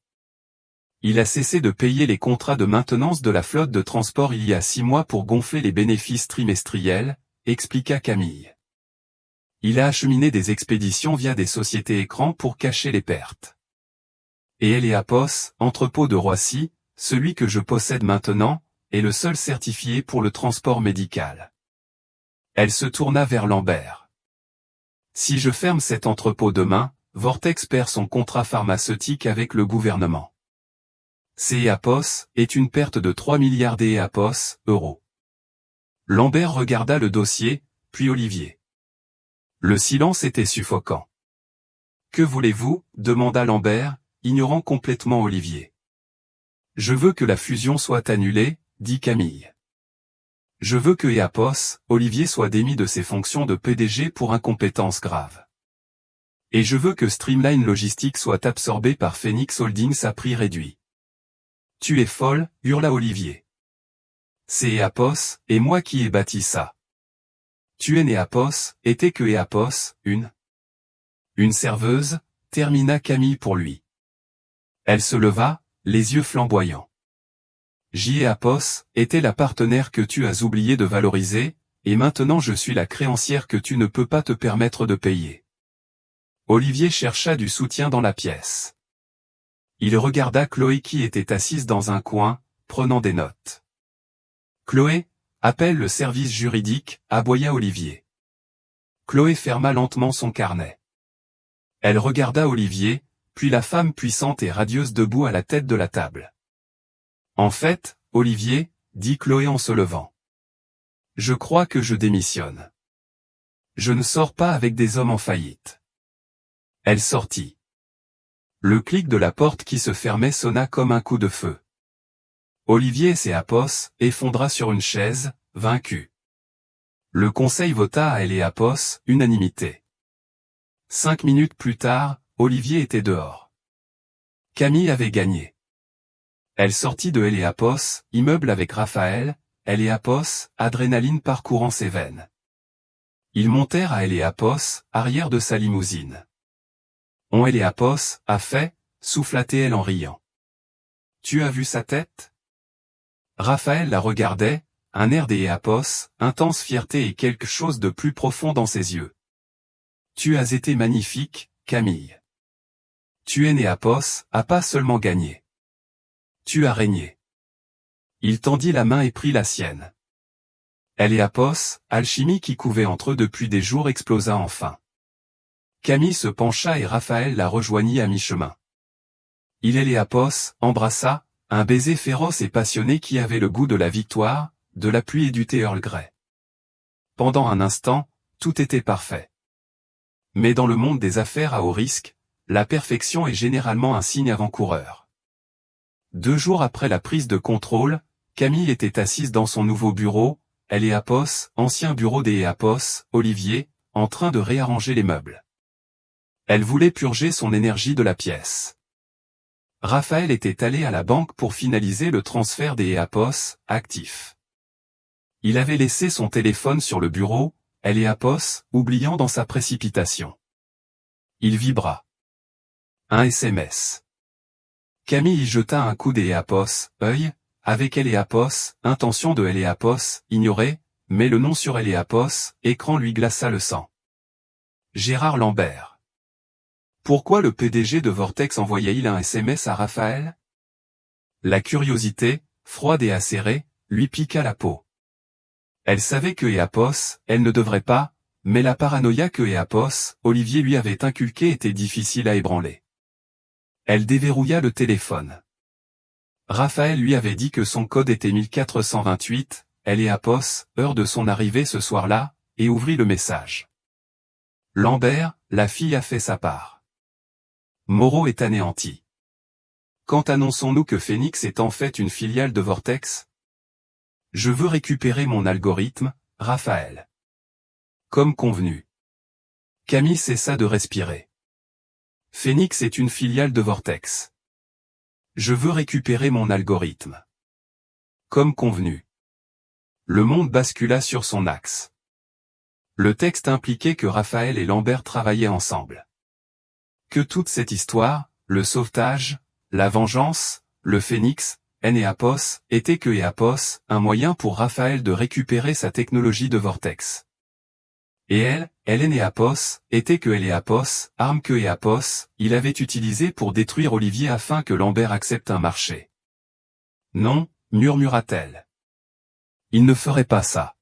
Il a cessé de payer les contrats de maintenance de la flotte de transport il y a 6 mois pour gonfler les bénéfices trimestriels, expliqua Camille. Il a acheminé des expéditions via des sociétés écrans pour cacher les pertes. Et Eapos, entrepôt de Roissy, celui que je possède maintenant, est le seul certifié pour le transport médical. Elle se tourna vers Lambert. Si je ferme cet entrepôt demain, Vortex perd son contrat pharmaceutique avec le gouvernement. Eapos est une perte de 3 milliards d'Eapos, euros. Lambert regarda le dossier, puis Olivier. Le silence était suffocant. Que voulez-vous, demanda Lambert, ignorant complètement Olivier. Je veux que la fusion soit annulée, dit Camille. Je veux que Eapos, Olivier soit démis de ses fonctions de PDG pour incompétence grave. Et je veux que Streamline Logistique soit absorbé par Phoenix Holdings à prix réduit. Tu es folle, hurla Olivier. C'est Eapos, et moi qui ai bâti ça. Tu es Néapos, était que Éapos, une serveuse, termina Camille pour lui. Elle se leva, les yeux flamboyants. Éapos, était la partenaire que tu as oublié de valoriser, et maintenant je suis la créancière que tu ne peux pas te permettre de payer. Olivier chercha du soutien dans la pièce. Il regarda Chloé qui était assise dans un coin, prenant des notes. Chloé, appelle le service juridique, aboya Olivier. Chloé ferma lentement son carnet. Elle regarda Olivier, puis la femme puissante et radieuse debout à la tête de la table. En fait, Olivier, dit Chloé en se levant. Je crois que je démissionne. Je ne sors pas avec des hommes en faillite. Elle sortit. Le clic de la porte qui se fermait sonna comme un coup de feu. Olivier et Éapos effondra sur une chaise, vaincu. Le conseil vota à Éapos, unanimité. 5 minutes plus tard, Olivier était dehors. Camille avait gagné. Elle sortit de Éapos, immeuble avec Raphaël, Éapos, adrénaline parcourant ses veines. Ils montèrent à Éapos, arrière de sa limousine. On Éapos, a fait, souffla-t-elle en riant. Tu as vu sa tête? Raphaël la regardait, un air d'Éapos, intense fierté et quelque chose de plus profond dans ses yeux. Tu as été magnifique, Camille. Tu es Éapos, a pas seulement gagné. Tu as régné. Il tendit la main et prit la sienne. Éapos, alchimie qui couvait entre eux depuis des jours explosa enfin. Camille se pencha et Raphaël la rejoignit à mi-chemin. Éapos embrassa, un baiser féroce et passionné qui avait le goût de la victoire, de la pluie et du thé Earl Grey. Pendant un instant, tout était parfait. Mais dans le monde des affaires à haut risque, la perfection est généralement un signe avant-coureur. 2 jours après la prise de contrôle, Camille était assise dans son nouveau bureau, Éapos, ancien bureau d'Éapos, Olivier, en train de réarranger les meubles. Elle voulait purger son énergie de la pièce. Raphaël était allé à la banque pour finaliser le transfert d'Éapos, actif. Il avait laissé son téléphone sur le bureau, Éapos, oubliant dans sa précipitation. Il vibra. Un SMS. Camille y jeta un coup d'Éapos, œil, avec Éapos, intention de Éapos, ignoré, mais le nom sur Éapos, écran lui glaça le sang. Gérard Lambert. Pourquoi le PDG de Vortex envoyait-il un SMS à Raphaël? La curiosité, froide et acérée, lui piqua la peau. Elle savait que Éapos, elle ne devrait pas, mais la paranoïa que Éapos, Olivier lui avait inculquée était difficile à ébranler. Elle déverrouilla le téléphone. Raphaël lui avait dit que son code était 1428, Éapos, heure de son arrivée ce soir-là, et ouvrit le message. Lambert, la fille a fait sa part. Moreau est anéanti. Quand annonçons-nous que Phoenix est en fait une filiale de Vortex? Je veux récupérer mon algorithme, Raphaël. Comme convenu. Camille cessa de respirer. Phoenix est une filiale de Vortex. Je veux récupérer mon algorithme. Comme convenu. Le monde bascula sur son axe. Le texte impliquait que Raphaël et Lambert travaillaient ensemble. Que toute cette histoire, le sauvetage, la vengeance, le phénix, Éapos, était que Éapos, un moyen pour Raphaël de récupérer sa technologie de Vortex. Et elle Éapos, était que Éapos, arme que Éapos, il avait utilisée pour détruire Olivier afin que Lambert accepte un marché. Non, murmura-t-elle. Il ne ferait pas ça.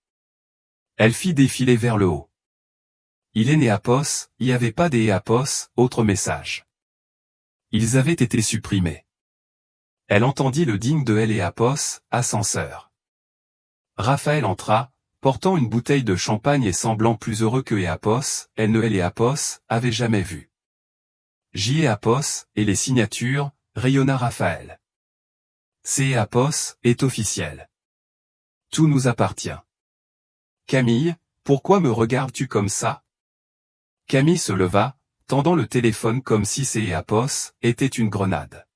Elle fit défiler vers le haut. Éapos, y avait pas d'Éapos, autre message. Ils avaient été supprimés. Elle entendit le ding de Éapos, ascenseur. Raphaël entra, portant une bouteille de champagne et semblant plus heureux que Éapos, Éapos, avait jamais vu. Éapos, et les signatures, rayonna Raphaël. Éapos, est officiel. Tout nous appartient. Camille, pourquoi me regardes-tu comme ça? Camille se leva, tendant le téléphone comme si Éapos était une grenade.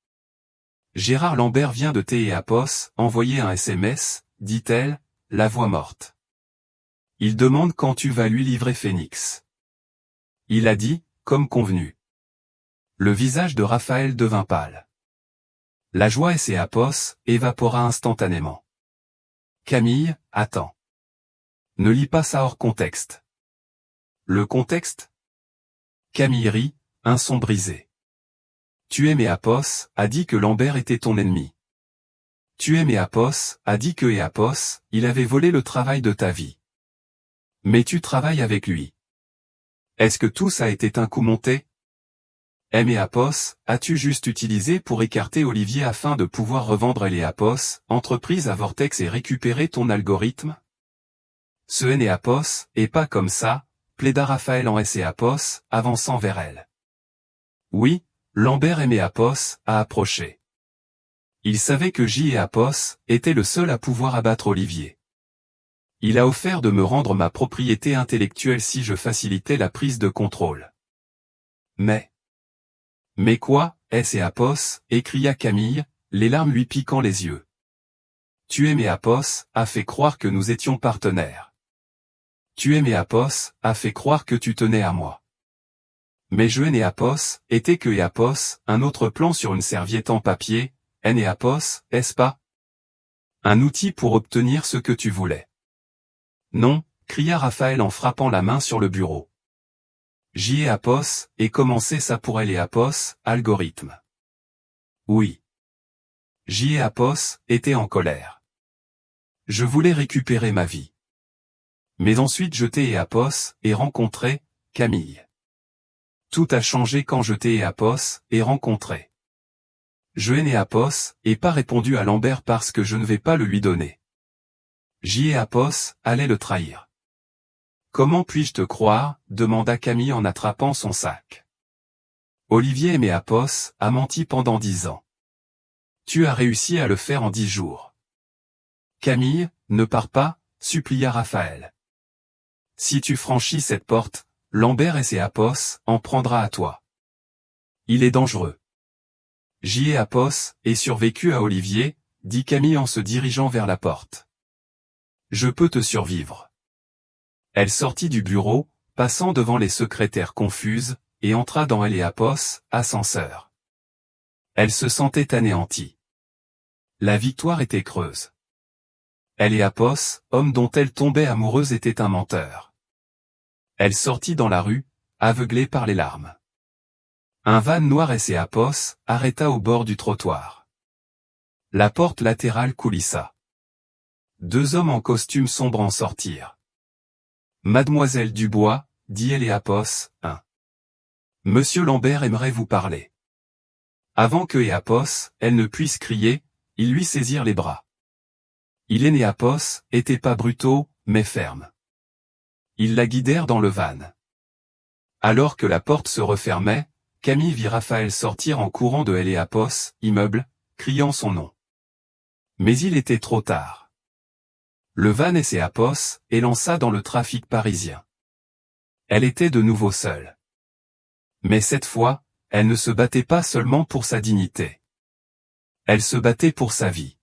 Gérard Lambert vient de Éapos, envoyer un SMS, dit-elle, la voix morte. Il demande quand tu vas lui livrer Phénix. Il a dit, comme convenu. Le visage de Raphaël devint pâle. La joie et Apos évapora instantanément. Camille, attends. Ne lis pas ça hors contexte. Le contexte? Camille rit, un son brisé. Tu aimais Apos, a dit que Lambert était ton ennemi. Tu aimais Apos, a dit que Apos, il avait volé le travail de ta vie. Mais tu travailles avec lui. Est-ce que tout ça a été un coup monté? Apos, as-tu juste utilisé pour écarter Olivier afin de pouvoir revendre Apos, entreprise à Vortex et récupérer ton algorithme? Ce Apos est pas comme ça, plaida Raphaël en Apos, avançant vers elle. Oui, Lambert Apos a approché. Il savait que Apos était le seul à pouvoir abattre Olivier. Il a offert de me rendre ma propriété intellectuelle si je facilitais la prise de contrôle. Mais quoi, Apos, écria Camille, les larmes lui piquant les yeux. Tu aimais Apos, a fait croire que nous étions partenaires. Tu aimais Apos, a fait croire que tu tenais à moi. Mais je Apos, était que Apos, un autre plan sur une serviette en papier, Apos, est-ce pas? Un outil pour obtenir ce que tu voulais. Non, cria Raphaël en frappant la main sur le bureau. Apos, et commencer ça pour Apos, algorithme. Oui. Apos était en colère. Je voulais récupérer ma vie. Mais ensuite je t'ai Apos, et rencontré, Camille. Tout a changé quand je t'ai Apos, et rencontré. Je Apos, et pas répondu à Lambert parce que je ne vais pas le lui donner. Apos allait le trahir. Comment puis-je te croire, demanda Camille en attrapant son sac. Olivier Apos a menti pendant 10 ans. Tu as réussi à le faire en 10 jours. Camille, ne pars pas, supplia Raphaël. Si tu franchis cette porte, Lambert Apos en prendra à toi. Il est dangereux. Apos est survécu à Olivier, dit Camille en se dirigeant vers la porte. Je peux te survivre. Elle sortit du bureau, passant devant les secrétaires confuses, et entra dans Apos, ascenseur. Elle se sentait anéantie. La victoire était creuse. Apos, homme dont elle tombait amoureuse, était un menteur. Elle sortit dans la rue, aveuglée par les larmes. Un van noir Apos arrêta au bord du trottoir. La porte latérale coulissa. 2 hommes en costume sombre en sortirent. Mademoiselle Dubois, dit Apos, Monsieur Lambert aimerait vous parler. Avant que Apos, elle ne puisse crier, ils lui saisirent les bras. Apos étaient pas brutaux, mais fermes. Ils la guidèrent dans le van. Alors que la porte se refermait, Camille vit Raphaël sortir en courant de Apos, immeuble, criant son nom. Mais il était trop tard. Le van Apos élança dans le trafic parisien. Elle était de nouveau seule. Mais cette fois, elle ne se battait pas seulement pour sa dignité. Elle se battait pour sa vie.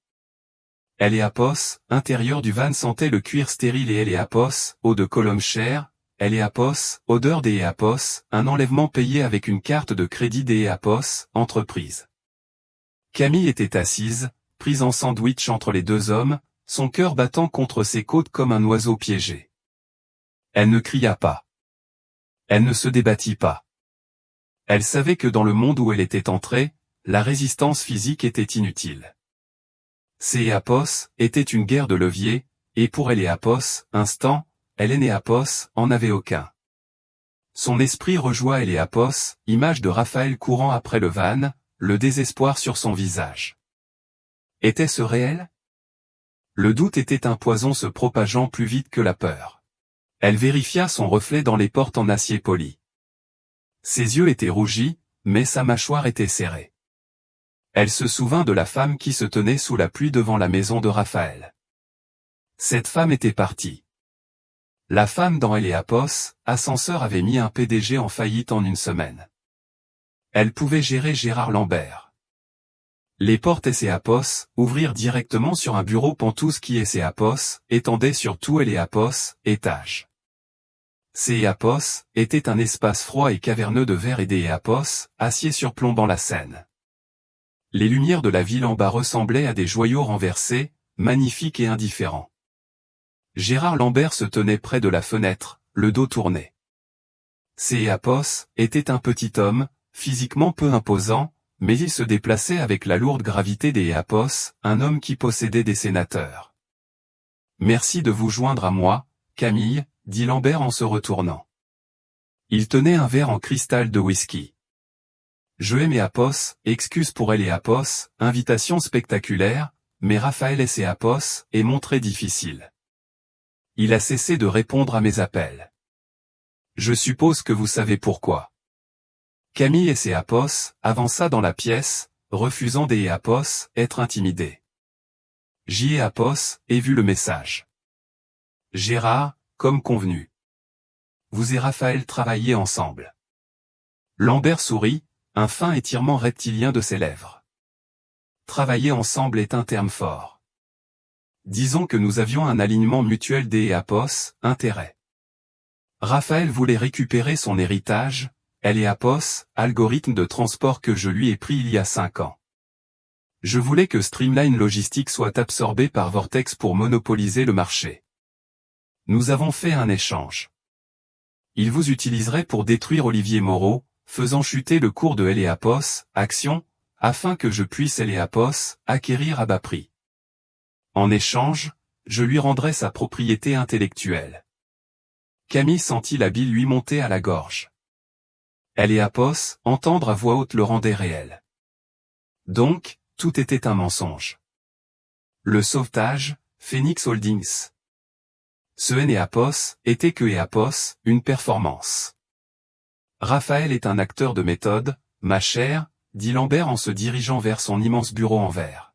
Apos, intérieur du van sentait le cuir stérile et Apos, eau de colombe chère, Apos, odeur Apos, un enlèvement payé avec une carte de crédit Apos, entreprise. Camille était assise, prise en sandwich entre les 2 hommes, son cœur battant contre ses côtes comme un oiseau piégé. Elle ne cria pas. Elle ne se débattit pas. Elle savait que dans le monde où elle était entrée, la résistance physique était inutile. Apos était une guerre de levier, et pour Apos, instant, Apos en avait aucun. Son esprit rejoint Apos, image de Raphaël courant après le van, le désespoir sur son visage. Était-ce réel? Le doute était un poison se propageant plus vite que la peur. Elle vérifia son reflet dans les portes en acier poli. Ses yeux étaient rougis, mais sa mâchoire était serrée. Elle se souvint de la femme qui se tenait sous la pluie devant la maison de Raphaël. Cette femme était partie. La femme dans Apos, ascenseur avait mis un PDG en faillite en 1 semaine. Elle pouvait gérer Gérard Lambert. Les portes SEAPOS, ouvrir directement sur un bureau Pantouse qui SEAPOS, étendait sur tout SEAPOS, étage. SEAPOS, était un espace froid et caverneux de verre et d'EAPOS, acier surplombant la scène. Les lumières de la ville en bas ressemblaient à des joyaux renversés, magnifiques et indifférents. Gérard Lambert se tenait près de la fenêtre, le dos tourné. SEAPOS, était un petit homme, physiquement peu imposant, mais il se déplaçait avec la lourde gravité des EAPOS, un homme qui possédait des sénateurs. Merci de vous joindre à moi, Camille, dit Lambert en se retournant. Il tenait un verre en cristal de whisky. Je aime EAPOS, excuse pour EAPOS, invitation spectaculaire, mais Raphaël SEAPOS est montré difficile. Il a cessé de répondre à mes appels. Je suppose que vous savez pourquoi. Camille SEAPOS avança dans la pièce, refusant des EAPOS être intimidé. JEAPOS ai vu le message. Gérard, comme convenu. Vous et Raphaël travaillez ensemble. Lambert sourit, un fin étirement reptilien de ses lèvres. Travailler ensemble est un terme fort. Disons que nous avions un alignement mutuel des EAPOS, intérêt. Raphaël voulait récupérer son héritage, EAPOS, algorithme de transport que je lui ai pris il y a 5 ans. Je voulais que Streamline Logistique soit absorbé par Vortex pour monopoliser le marché. Nous avons fait un échange. Il vous utiliserait pour détruire Olivier Moreau, faisant chuter le cours de EAPOS, action, afin que je puisse EAPOS, acquérir à bas prix. En échange, je lui rendrai sa propriété intellectuelle. Camille sentit la bile lui monter à la gorge. EAPOS, entendre à voix haute le rendait réel. Donc, tout était un mensonge. Le sauvetage, Phoenix Holdings. Ce EAPOS était que EAPOS, une performance. Raphaël est un acteur de méthode, ma chère, dit Lambert en se dirigeant vers son immense bureau en verre.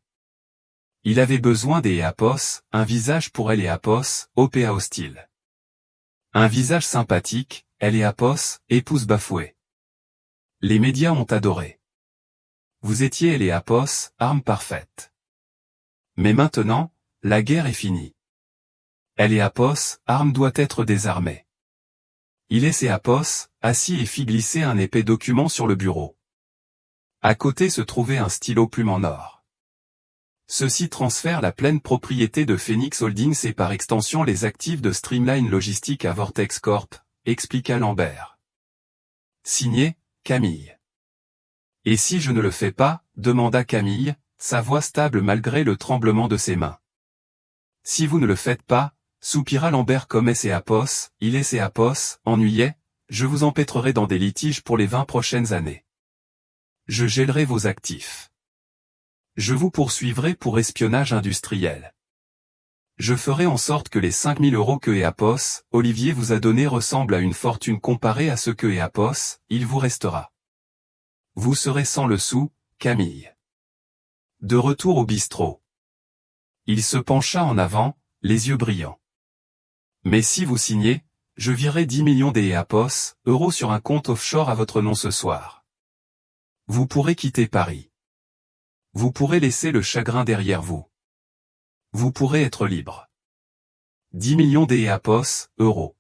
Il avait besoin des EAPOS, un visage pour EAPOS, OPA hostile. Un visage sympathique, EAPOS, épouse bafouée. Les médias ont adoré. Vous étiez EAPOS, arme parfaite. Mais maintenant, la guerre est finie. EAPOS, arme doit être désarmée. Il est EAPOS, assis et fit glisser un épais document sur le bureau. À côté se trouvait un stylo plume en or. Ceci transfère la pleine propriété de Phoenix Holdings et par extension les actifs de Streamline Logistique à Vortex Corp, expliqua Lambert. Signé, Camille. Et si je ne le fais pas, demanda Camille, sa voix stable malgré le tremblement de ses mains. Si vous ne le faites pas, soupira Lambert comme EAPOS, il est EAPOS, ennuyait, je vous empêtrerai dans des litiges pour les 20 prochaines années. Je gèlerai vos actifs. Je vous poursuivrai pour espionnage industriel. Je ferai en sorte que les 5 000 € que EAPOS, Olivier vous a donnés ressemblent à une fortune comparée à ce que EAPOS, il vous restera. Vous serez sans le sou, Camille. De retour au bistrot. Il se pencha en avant, les yeux brillants. Mais si vous signez, je virerai 10 millions d'EAPOS, euros sur un compte offshore à votre nom ce soir. Vous pourrez quitter Paris. Vous pourrez laisser le chagrin derrière vous. Vous pourrez être libre. 10 millions d'EAPOS, euros.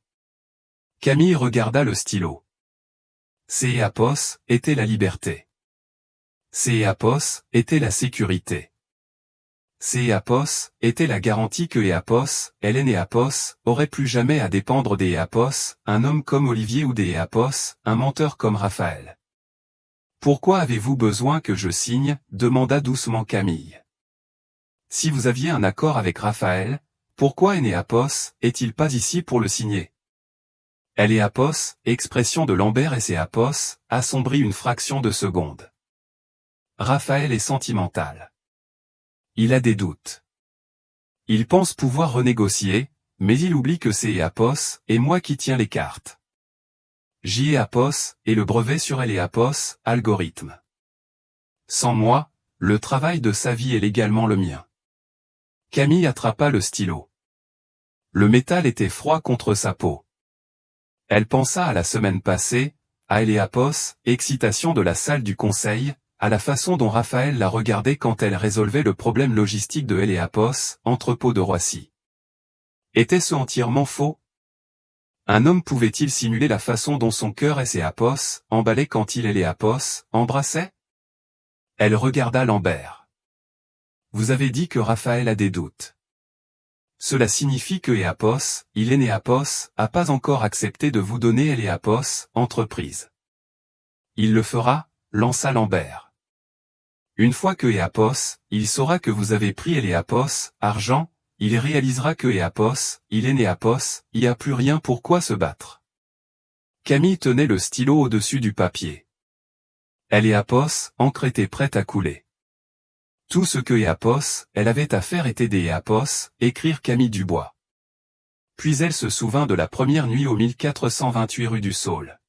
Camille regarda le stylo. EAPOS était la liberté. EAPOS était la sécurité. EAPOS était la garantie que EAPOS, EAPOS, aurait plus jamais à dépendre des EAPOS, un homme comme Olivier ou des EAPOS, un menteur comme Raphaël. Pourquoi avez-vous besoin que je signe, demanda doucement Camille. Si vous aviez un accord avec Raphaël, pourquoi EAPOS est-il pas ici pour le signer? EAPOS, expression de Lambert EAPOS, assombrit une fraction de seconde. Raphaël est sentimental. Il a des doutes. Il pense pouvoir renégocier, mais il oublie que c'est EAPOS et moi qui tiens les cartes. JEAPOS et le brevet sur EAPOS, algorithme. Sans moi, le travail de sa vie est légalement le mien. Camille attrapa le stylo. Le métal était froid contre sa peau. Elle pensa à la semaine passée, à EAPOS, excitation de la salle du conseil, à la façon dont Raphaël la regardait quand elle résolvait le problème logistique de Eléapos, entrepôt de Roissy. Était-ce entièrement faux? Un homme pouvait-il simuler la façon dont son cœur Eléapos emballait quand il Eléapos embrassait? Elle regarda Lambert. Vous avez dit que Raphaël a des doutes. Cela signifie que Eléapos a pas encore accepté de vous donner Eléapos, entreprise. Il le fera, lança Lambert. Une fois que il saura que vous avez pris Eléapos, argent, il réalisera que Eléapos, y a plus rien pour quoi se battre. Camille tenait le stylo au-dessus du papier. Eléapos, encre était prête à couler. Tout ce que elle avait à faire était écrire Camille Dubois. Puis elle se souvint de la première nuit au 1428 rue du Saule.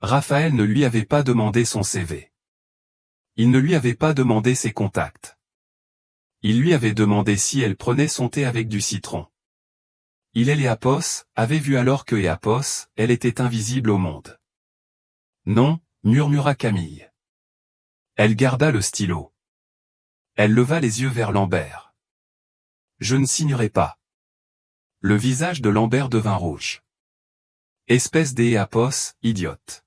Raphaël ne lui avait pas demandé son CV. Il ne lui avait pas demandé ses contacts. Il lui avait demandé si elle prenait son thé avec du citron. Eléapos avait vu alors que elle était invisible au monde. Non, murmura Camille. Elle garda le stylo. Elle leva les yeux vers Lambert. Je ne signerai pas. Le visage de Lambert devint rouge. Espèce d'Eléapos, idiote.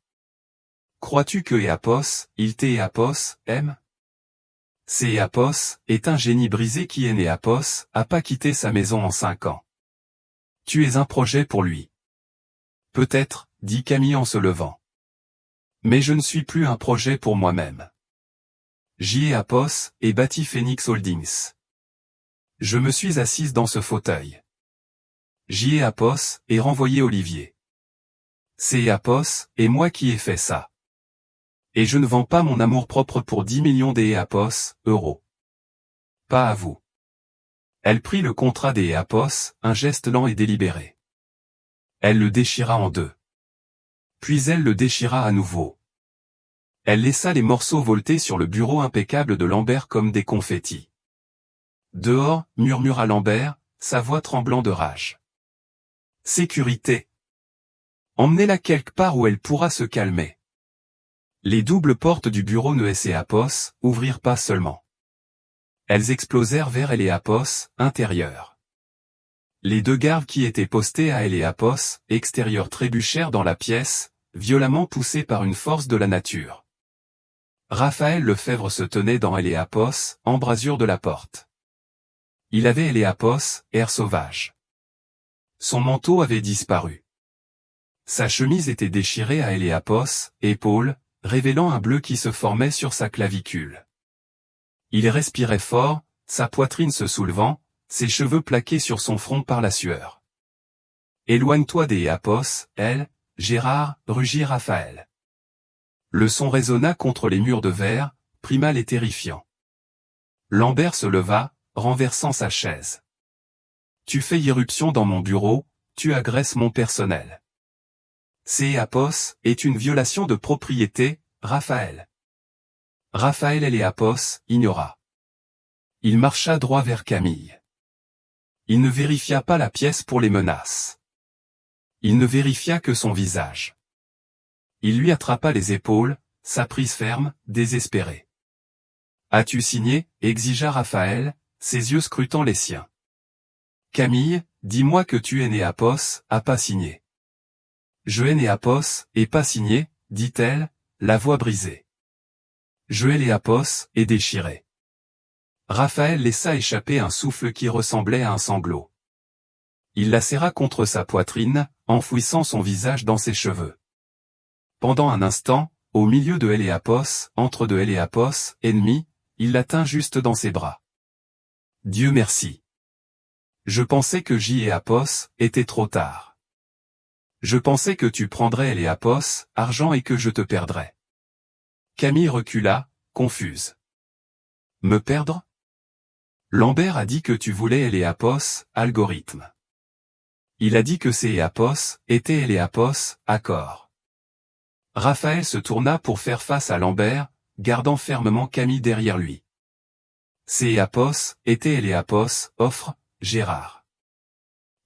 Crois-tu que Eléapos aime? Eléapos est un génie brisé qui Eléapos a pas quitté sa maison en 5 ans. Tu es un projet pour lui. Peut-être, dit Camille en se levant. Mais je ne suis plus un projet pour moi-même. Eléapos et bâti Phoenix Holdings. Je me suis assise dans ce fauteuil. Eléapos et renvoyé Olivier. Eléapos et moi qui ai fait ça. Et je ne vends pas mon amour-propre pour 10 millions d'euros. Pas à vous. Elle prit le contrat d'Eléapos, un geste lent et délibéré. Elle le déchira en deux. Puis elle le déchira à nouveau. Elle laissa les morceaux volter sur le bureau impeccable de Lambert comme des confettis. Dehors, murmura Lambert, sa voix tremblant de rage. Sécurité. Emmenez-la quelque part où elle pourra se calmer. Les doubles portes du bureau de Eléapos ouvrirent pas seulement. Elles explosèrent vers Eléapos, intérieur. Les 2 gardes qui étaient postés à Eléapos, extérieur trébuchèrent dans la pièce, violemment poussés par une force de la nature. Raphaël Lefebvre se tenait dans Eléapos, embrasure de la porte. Il avait Eléapos, air sauvage. Son manteau avait disparu. Sa chemise était déchirée à Eléapos, épaules, révélant un bleu qui se formait sur sa clavicule. Il respirait fort, sa poitrine se soulevant, ses cheveux plaqués sur son front par la sueur. Éloigne-toi d'Eléapos, Gérard, rugit Raphaël. Le son résonna contre les murs de verre, primal et terrifiant. Lambert se leva, renversant sa chaise. Tu fais irruption dans mon bureau, tu agresses mon personnel. Eléapos est une violation de propriété, Raphaël. Raphaël Eléapos ignora. Il marcha droit vers Camille. Il ne vérifia pas la pièce pour les menaces. Il ne vérifia que son visage. Il lui attrapa les épaules, sa prise ferme, désespérée. As-tu signé? Exigea Raphaël, ses yeux scrutant les siens. Camille, dis-moi que tu Eléapos, a pas signé. Je Eléapos, et pas signé, dit-elle, la voix brisée. Je Eléapos, et déchiré. Raphaël laissa échapper un souffle qui ressemblait à un sanglot. Il la serra contre sa poitrine, enfouissant son visage dans ses cheveux. Pendant un instant, au milieu de Eléapos, entre deux Eléapos, ennemis, il la tint juste dans ses bras. Dieu merci. Je pensais que Eléapos était trop tard. Je pensais que tu prendrais Eléapos, argent et que je te perdrais. Camille recula, confuse. Me perdre? Lambert a dit que tu voulais Eléapos, algorithme. Il a dit que Eléapos était Eléapos, accord. Raphaël se tourna pour faire face à Lambert, gardant fermement Camille derrière lui. Eléapos était Eléapos, offre, Gérard.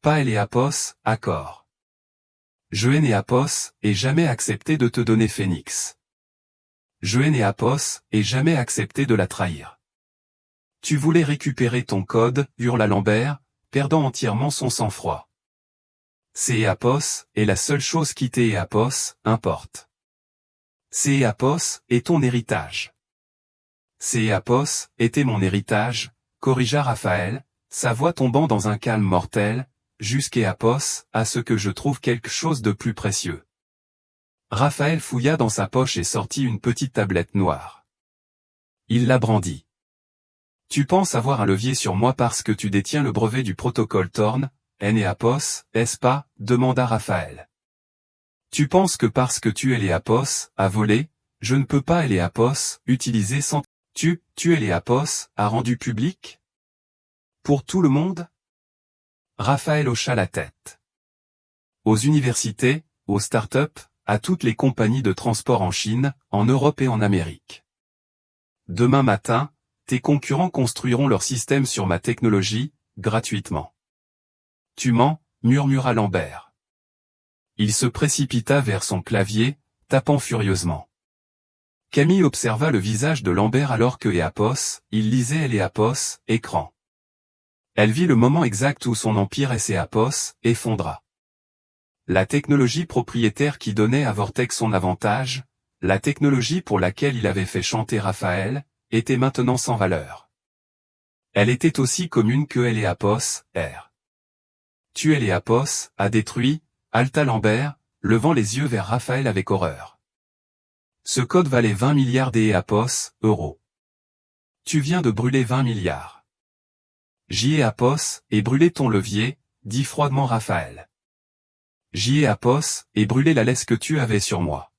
Pas Eléapos, accord. Je Eléapos, et jamais accepté de te donner Phoenix. Je hais Néapos, et jamais accepté de la trahir. Tu voulais récupérer ton code, hurla Lambert, perdant entièrement son sang-froid. C'est Néapos, et la seule chose qui t'est Néapos, importe. C'est Néapos, et ton héritage. C'est Néapos, était mon héritage, corrigea Raphaël, sa voix tombant dans un calme mortel, jusqu'Néapos, à ce que je trouve quelque chose de plus précieux. Raphaël fouilla dans sa poche et sortit une petite tablette noire. Il la brandit. Tu penses avoir un levier sur moi parce que tu détiens le brevet du protocole Thorn, Néapos, est-ce pas, demanda Raphaël. Tu penses que parce que tu es Néapos, à voler, je ne peux pas Néapos, utiliser sans... Tu es Néapos, a rendu public? Pour tout le monde? Raphaël hocha la tête. Aux universités, aux start-up, à toutes les compagnies de transport en Chine, en Europe et en Amérique. Demain matin, tes concurrents construiront leur système sur ma technologie, gratuitement. Tu mens, murmura Lambert. Il se précipita vers son clavier, tapant furieusement. Camille observa le visage de Lambert alors que Néapos, il lisait Néapos, écran. Elle vit le moment exact où son empire Néapos effondra. La technologie propriétaire qui donnait à Vortex son avantage, la technologie pour laquelle il avait fait chanter Raphaël, était maintenant sans valeur. Elle était aussi commune que Néapos, R. Tu Néapos, a détruit, halta Lambert, levant les yeux vers Raphaël avec horreur. Ce code valait 20 milliards d'Néapos, euros. Tu viens de brûler 20 milliards. Néapos, et brûler ton levier, dit froidement Raphaël. Néapos, et brûler la laisse que tu avais sur moi.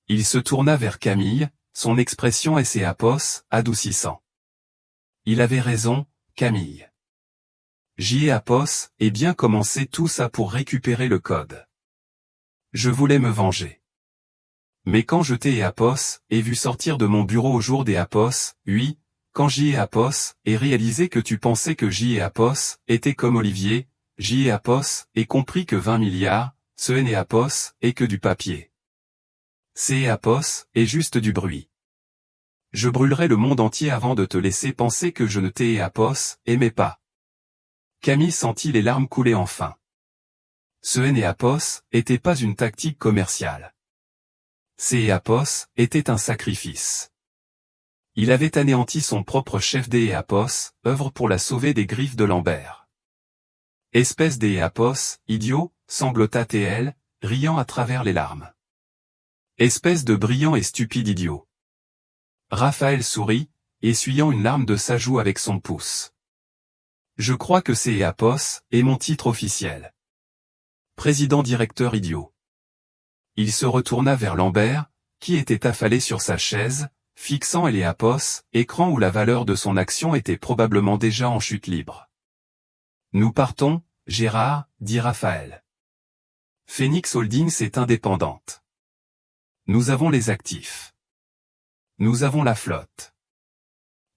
Il se tourna vers Camille, son expression Néapos, adoucissant. Il avait raison, Camille. Néapos, et bien commencer tout ça pour récupérer le code. Je voulais me venger. Mais quand je t'ai Néapos, et vu sortir de mon bureau au jour d'Néapos, oui, quand Néapos, et réalisé que tu pensais que Néapos, était comme Olivier, Néapos, et compris que 20 milliards, ce Néapos, est que du papier. C'est Néapos, est juste du bruit. Je brûlerai le monde entier avant de te laisser penser que je ne t'ai Néapos, aimais pas. Camille sentit les larmes couler enfin. Ce Néapos, était pas une tactique commerciale. Ce Néapos, était un sacrifice. Il avait anéanti son propre chef des Néapos, œuvre pour la sauver des griffes de Lambert. Espèce des Néapos, idiot, sanglota TL, riant à travers les larmes. Espèce de brillant et stupide idiot. Raphaël sourit, essuyant une larme de sa joue avec son pouce. Je crois que c'est Néapos, est mon titre officiel. Président-directeur idiot. Il se retourna vers Lambert, qui était affalé sur sa chaise, fixant Néapos, écran où la valeur de son action était probablement déjà en chute libre. Nous partons, Gérard, dit Raphaël. Phoenix Holdings est indépendante. Nous avons les actifs. Nous avons la flotte.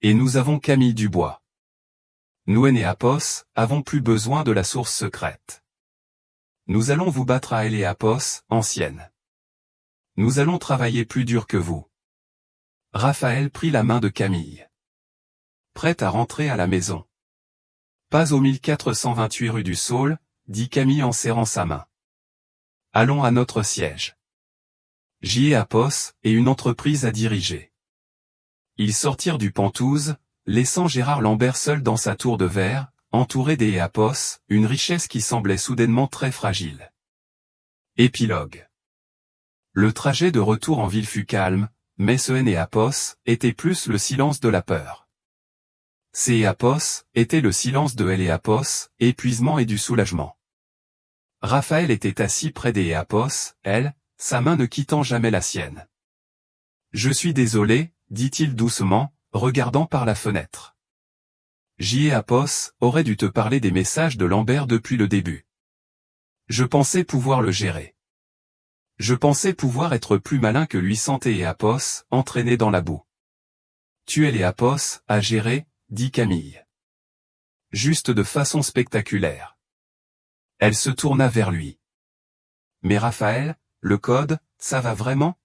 Et nous avons Camille Dubois. Nous Néapos, avons plus besoin de la source secrète. Nous allons vous battre à Néapos, ancienne. Nous allons travailler plus dur que vous. Raphaël prit la main de Camille. Prête à rentrer à la maison. Pas au 1428 rue du Saule, dit Camille en serrant sa main. Allons à notre siège. Néapos, et une entreprise à diriger. Ils sortirent du Penthouse, laissant Gérard Lambert seul dans sa tour de verre, entouré des Néapos, une richesse qui semblait soudainement très fragile. Épilogue. Le trajet de retour en ville fut calme, mais ce Néapos était plus le silence de la peur. Ce Néapos était le silence de Néapos, épuisement et du soulagement. Raphaël était assis près des Néapos, elle, sa main ne quittant jamais la sienne. Je suis désolé, dit-il doucement, regardant par la fenêtre. Néapos aurait dû te parler des messages de Lambert depuis le début. Je pensais pouvoir le gérer. Je pensais pouvoir être plus malin que lui sans Néapos, entraîné dans la boue. Tu es Néapos, à gérer, dit Camille. Juste de façon spectaculaire. Elle se tourna vers lui. Mais Raphaël, le code, ça va vraiment?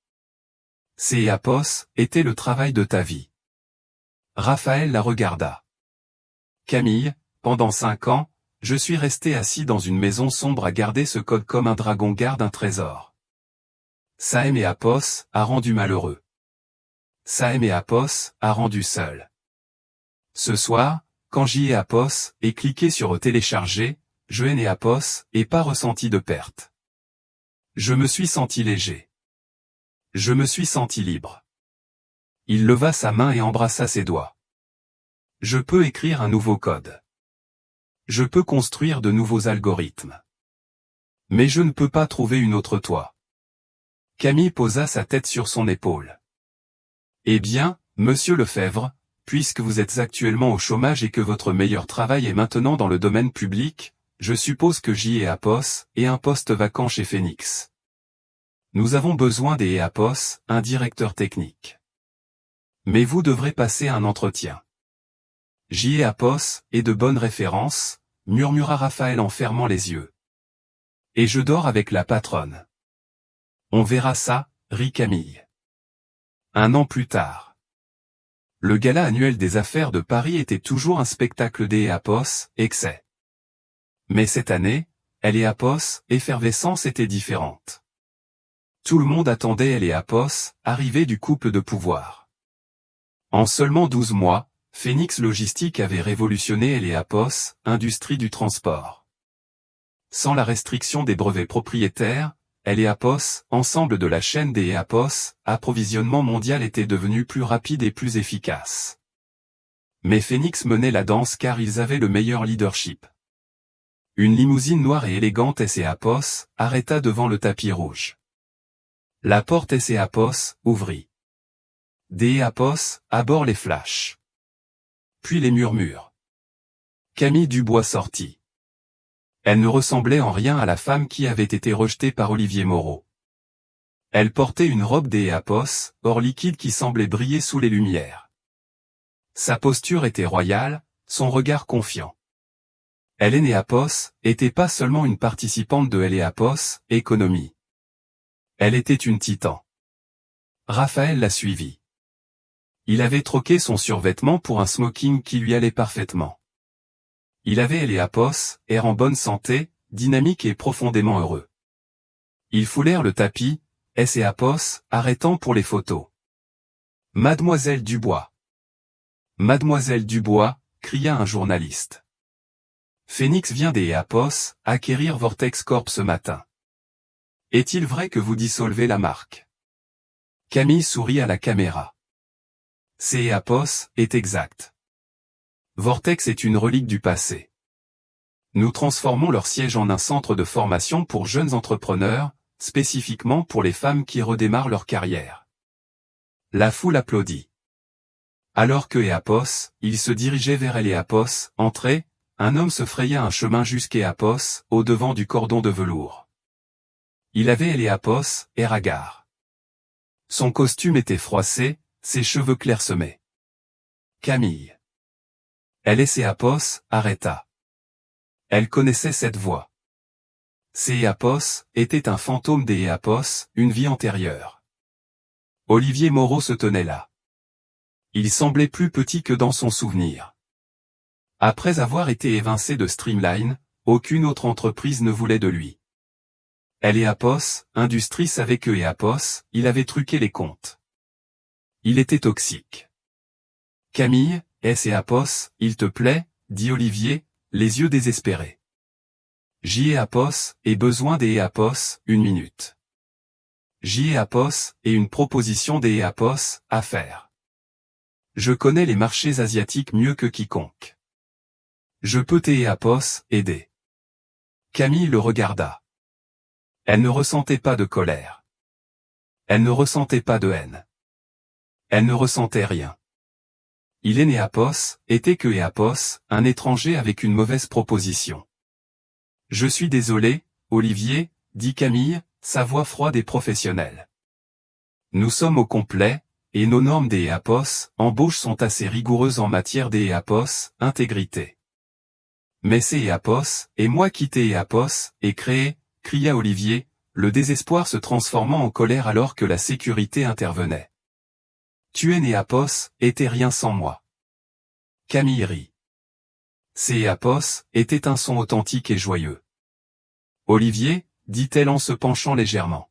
Ces EAPOS étaient le travail de ta vie. Raphaël la regarda. Camille, pendant 5 ans, je suis resté assis dans une maison sombre à garder ce code comme un dragon garde un trésor. Sahem et Apos a rendu malheureux. Sahem et Apos a rendu seul. Ce soir, quand j'y ai Apos et cliqué sur télécharger, je n'ai Apos et pas ressenti de perte. Je me suis senti léger. Je me suis senti libre. Il leva sa main et embrassa ses doigts. Je peux écrire un nouveau code. Je peux construire de nouveaux algorithmes. Mais je ne peux pas trouver une autre toi. Camille posa sa tête sur son épaule. Eh bien, monsieur Lefebvre, puisque vous êtes actuellement au chômage et que votre meilleur travail est maintenant dans le domaine public, je suppose que j'y ai Apos et un poste vacant chez Phoenix. Nous avons besoin des Apos, un directeur technique. Mais vous devrez passer un entretien. J'y ai Apos et de bonnes références, murmura Raphaël en fermant les yeux. Et je dors avec la patronne. On verra ça, rit Camille. 1 an plus tard. Le gala annuel des affaires de Paris était toujours un spectacle des Apos, excès. Mais cette année, les Apos, effervescence était différente. Tout le monde attendait les Apos, arrivée du couple de pouvoir. En seulement 12 mois, Phoenix Logistique avait révolutionné les Apos, industrie du transport. Sans la restriction des brevets propriétaires, les Apos, ensemble de la chaîne des Apos, approvisionnement mondial était devenu plus rapide et plus efficace. Mais Phoenix menait la danse car ils avaient le meilleur leadership. Une limousine noire et élégante Apos arrêta devant le tapis rouge. La porte Apos ouvrit. Des Apos, à bord les flashs. Puis les murmures. Camille Dubois sortit. Elle ne ressemblait en rien à la femme qui avait été rejetée par Olivier Moreau. Elle portait une robe des Apos, or liquide qui semblait briller sous les lumières. Sa posture était royale, son regard confiant. Hélène Apos était pas seulement une participante de Apos, économie. Elle était une titan. Raphaël la suivit. Il avait troqué son survêtement pour un smoking qui lui allait parfaitement. Il avait Apos, air en bonne santé, dynamique et profondément heureux. Ils foulèrent le tapis, Apos, arrêtant pour les photos. Mademoiselle Dubois. Mademoiselle Dubois, cria un journaliste. Phoenix vient des Apos, acquérir Vortex Corp ce matin. Est-il vrai que vous dissolvez la marque? Camille sourit à la caméra. C'est Apos, est exact. Vortex est une relique du passé. Nous transformons leur siège en un centre de formation pour jeunes entrepreneurs, spécifiquement pour les femmes qui redémarrent leur carrière. La foule applaudit. Alors que Apos, il se dirigeait vers Apos, entrait, un homme se fraya un chemin jusqu'à Apos, au devant du cordon de velours. Il avait Apos, et hagard. Son costume était froissé, ses cheveux clairsemés. Camille. Apos, arrêta. Elle connaissait cette voix. Apos était un fantôme des Apos, une vie antérieure. Olivier Moreau se tenait là. Il semblait plus petit que dans son souvenir. Après avoir été évincé de Streamline, aucune autre entreprise ne voulait de lui. Apos, Industrie savait que Apos, il avait truqué les comptes. Il était toxique. Camille, Apos, il te plaît, dit Olivier, les yeux désespérés. J'y ai Apos, et besoin des Apos, 1 minute. J'y ai Apos, et une proposition des Apos, à faire. Je connais les marchés asiatiques mieux que quiconque. Je peux Apos, aider. Camille le regarda. Elle ne ressentait pas de colère. Elle ne ressentait pas de haine. Elle ne ressentait rien. Il est né Apos, était que Apos, un étranger avec une mauvaise proposition. Je suis désolé, Olivier, dit Camille, sa voix froide et professionnelle. Nous sommes au complet, et nos normes des Apos, embauche sont assez rigoureuses en matière des Apos, intégrité. Mais c'est Apos, et moi quitter Apos, et créer, cria Olivier, le désespoir se transformant en colère alors que la sécurité intervenait. Tu es Néapos, et t'es rien sans moi. Camille rit. C'est Éapos, était un son authentique et joyeux. Olivier, dit-elle en se penchant légèrement.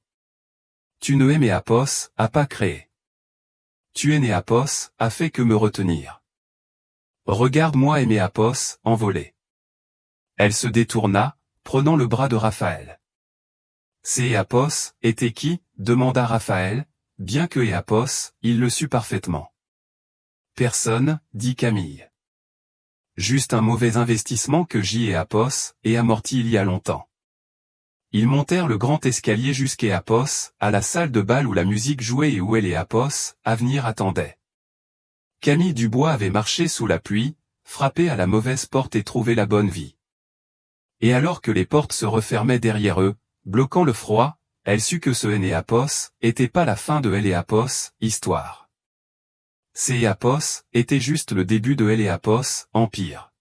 Tu ne es Éapos, a pas créé. Tu es Néapos, a fait que me retenir. Regarde-moi et Éapos, envolé. Elle se détourna, prenant le bras de Raphaël. C'est Éapos, était qui, demanda Raphaël, bien que Éapos, il le sut parfaitement. Personne, dit Camille. Juste un mauvais investissement que Éapos, et amorti il y a longtemps. Ils montèrent le grand escalier jusqu'Éapos, à la salle de bal où la musique jouait et où Éapos, à venir attendait. Camille Dubois avait marché sous la pluie, frappé à la mauvaise porte et trouvé la bonne vie. Et alors que les portes se refermaient derrière eux, bloquant le froid, elle sut que ce Éapos était pas la fin de Éapos, histoire. C'est Éapos, était juste le début de Éapos, empire.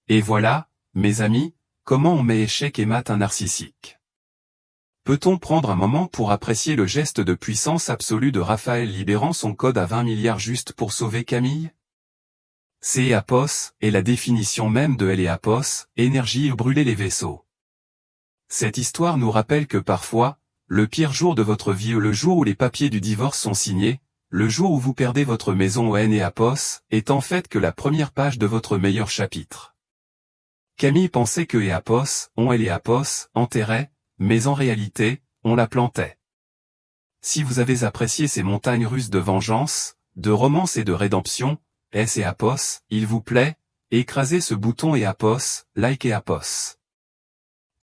Et voilà, mes amis, comment on met échec et mat un narcissique. Peut-on prendre un moment pour apprécier le geste de puissance absolue de Raphaël libérant son code à 20 milliards juste pour sauver Camille? C'est Éapos, est la définition même de Éapos, énergie brûler les vaisseaux. Cette histoire nous rappelle que parfois, le pire jour de votre vie est le jour où les papiers du divorce sont signés, le jour où vous perdez votre maison au Éapos, est en fait que la première page de votre meilleur chapitre. Camille pensait que Éapos, on Éapos, enterrait, mais en réalité, on la plantait. Si vous avez apprécié ces montagnes russes de vengeance, de romance et de rédemption, Éapos, il vous plaît, écrasez ce bouton Éapos, like Éapos.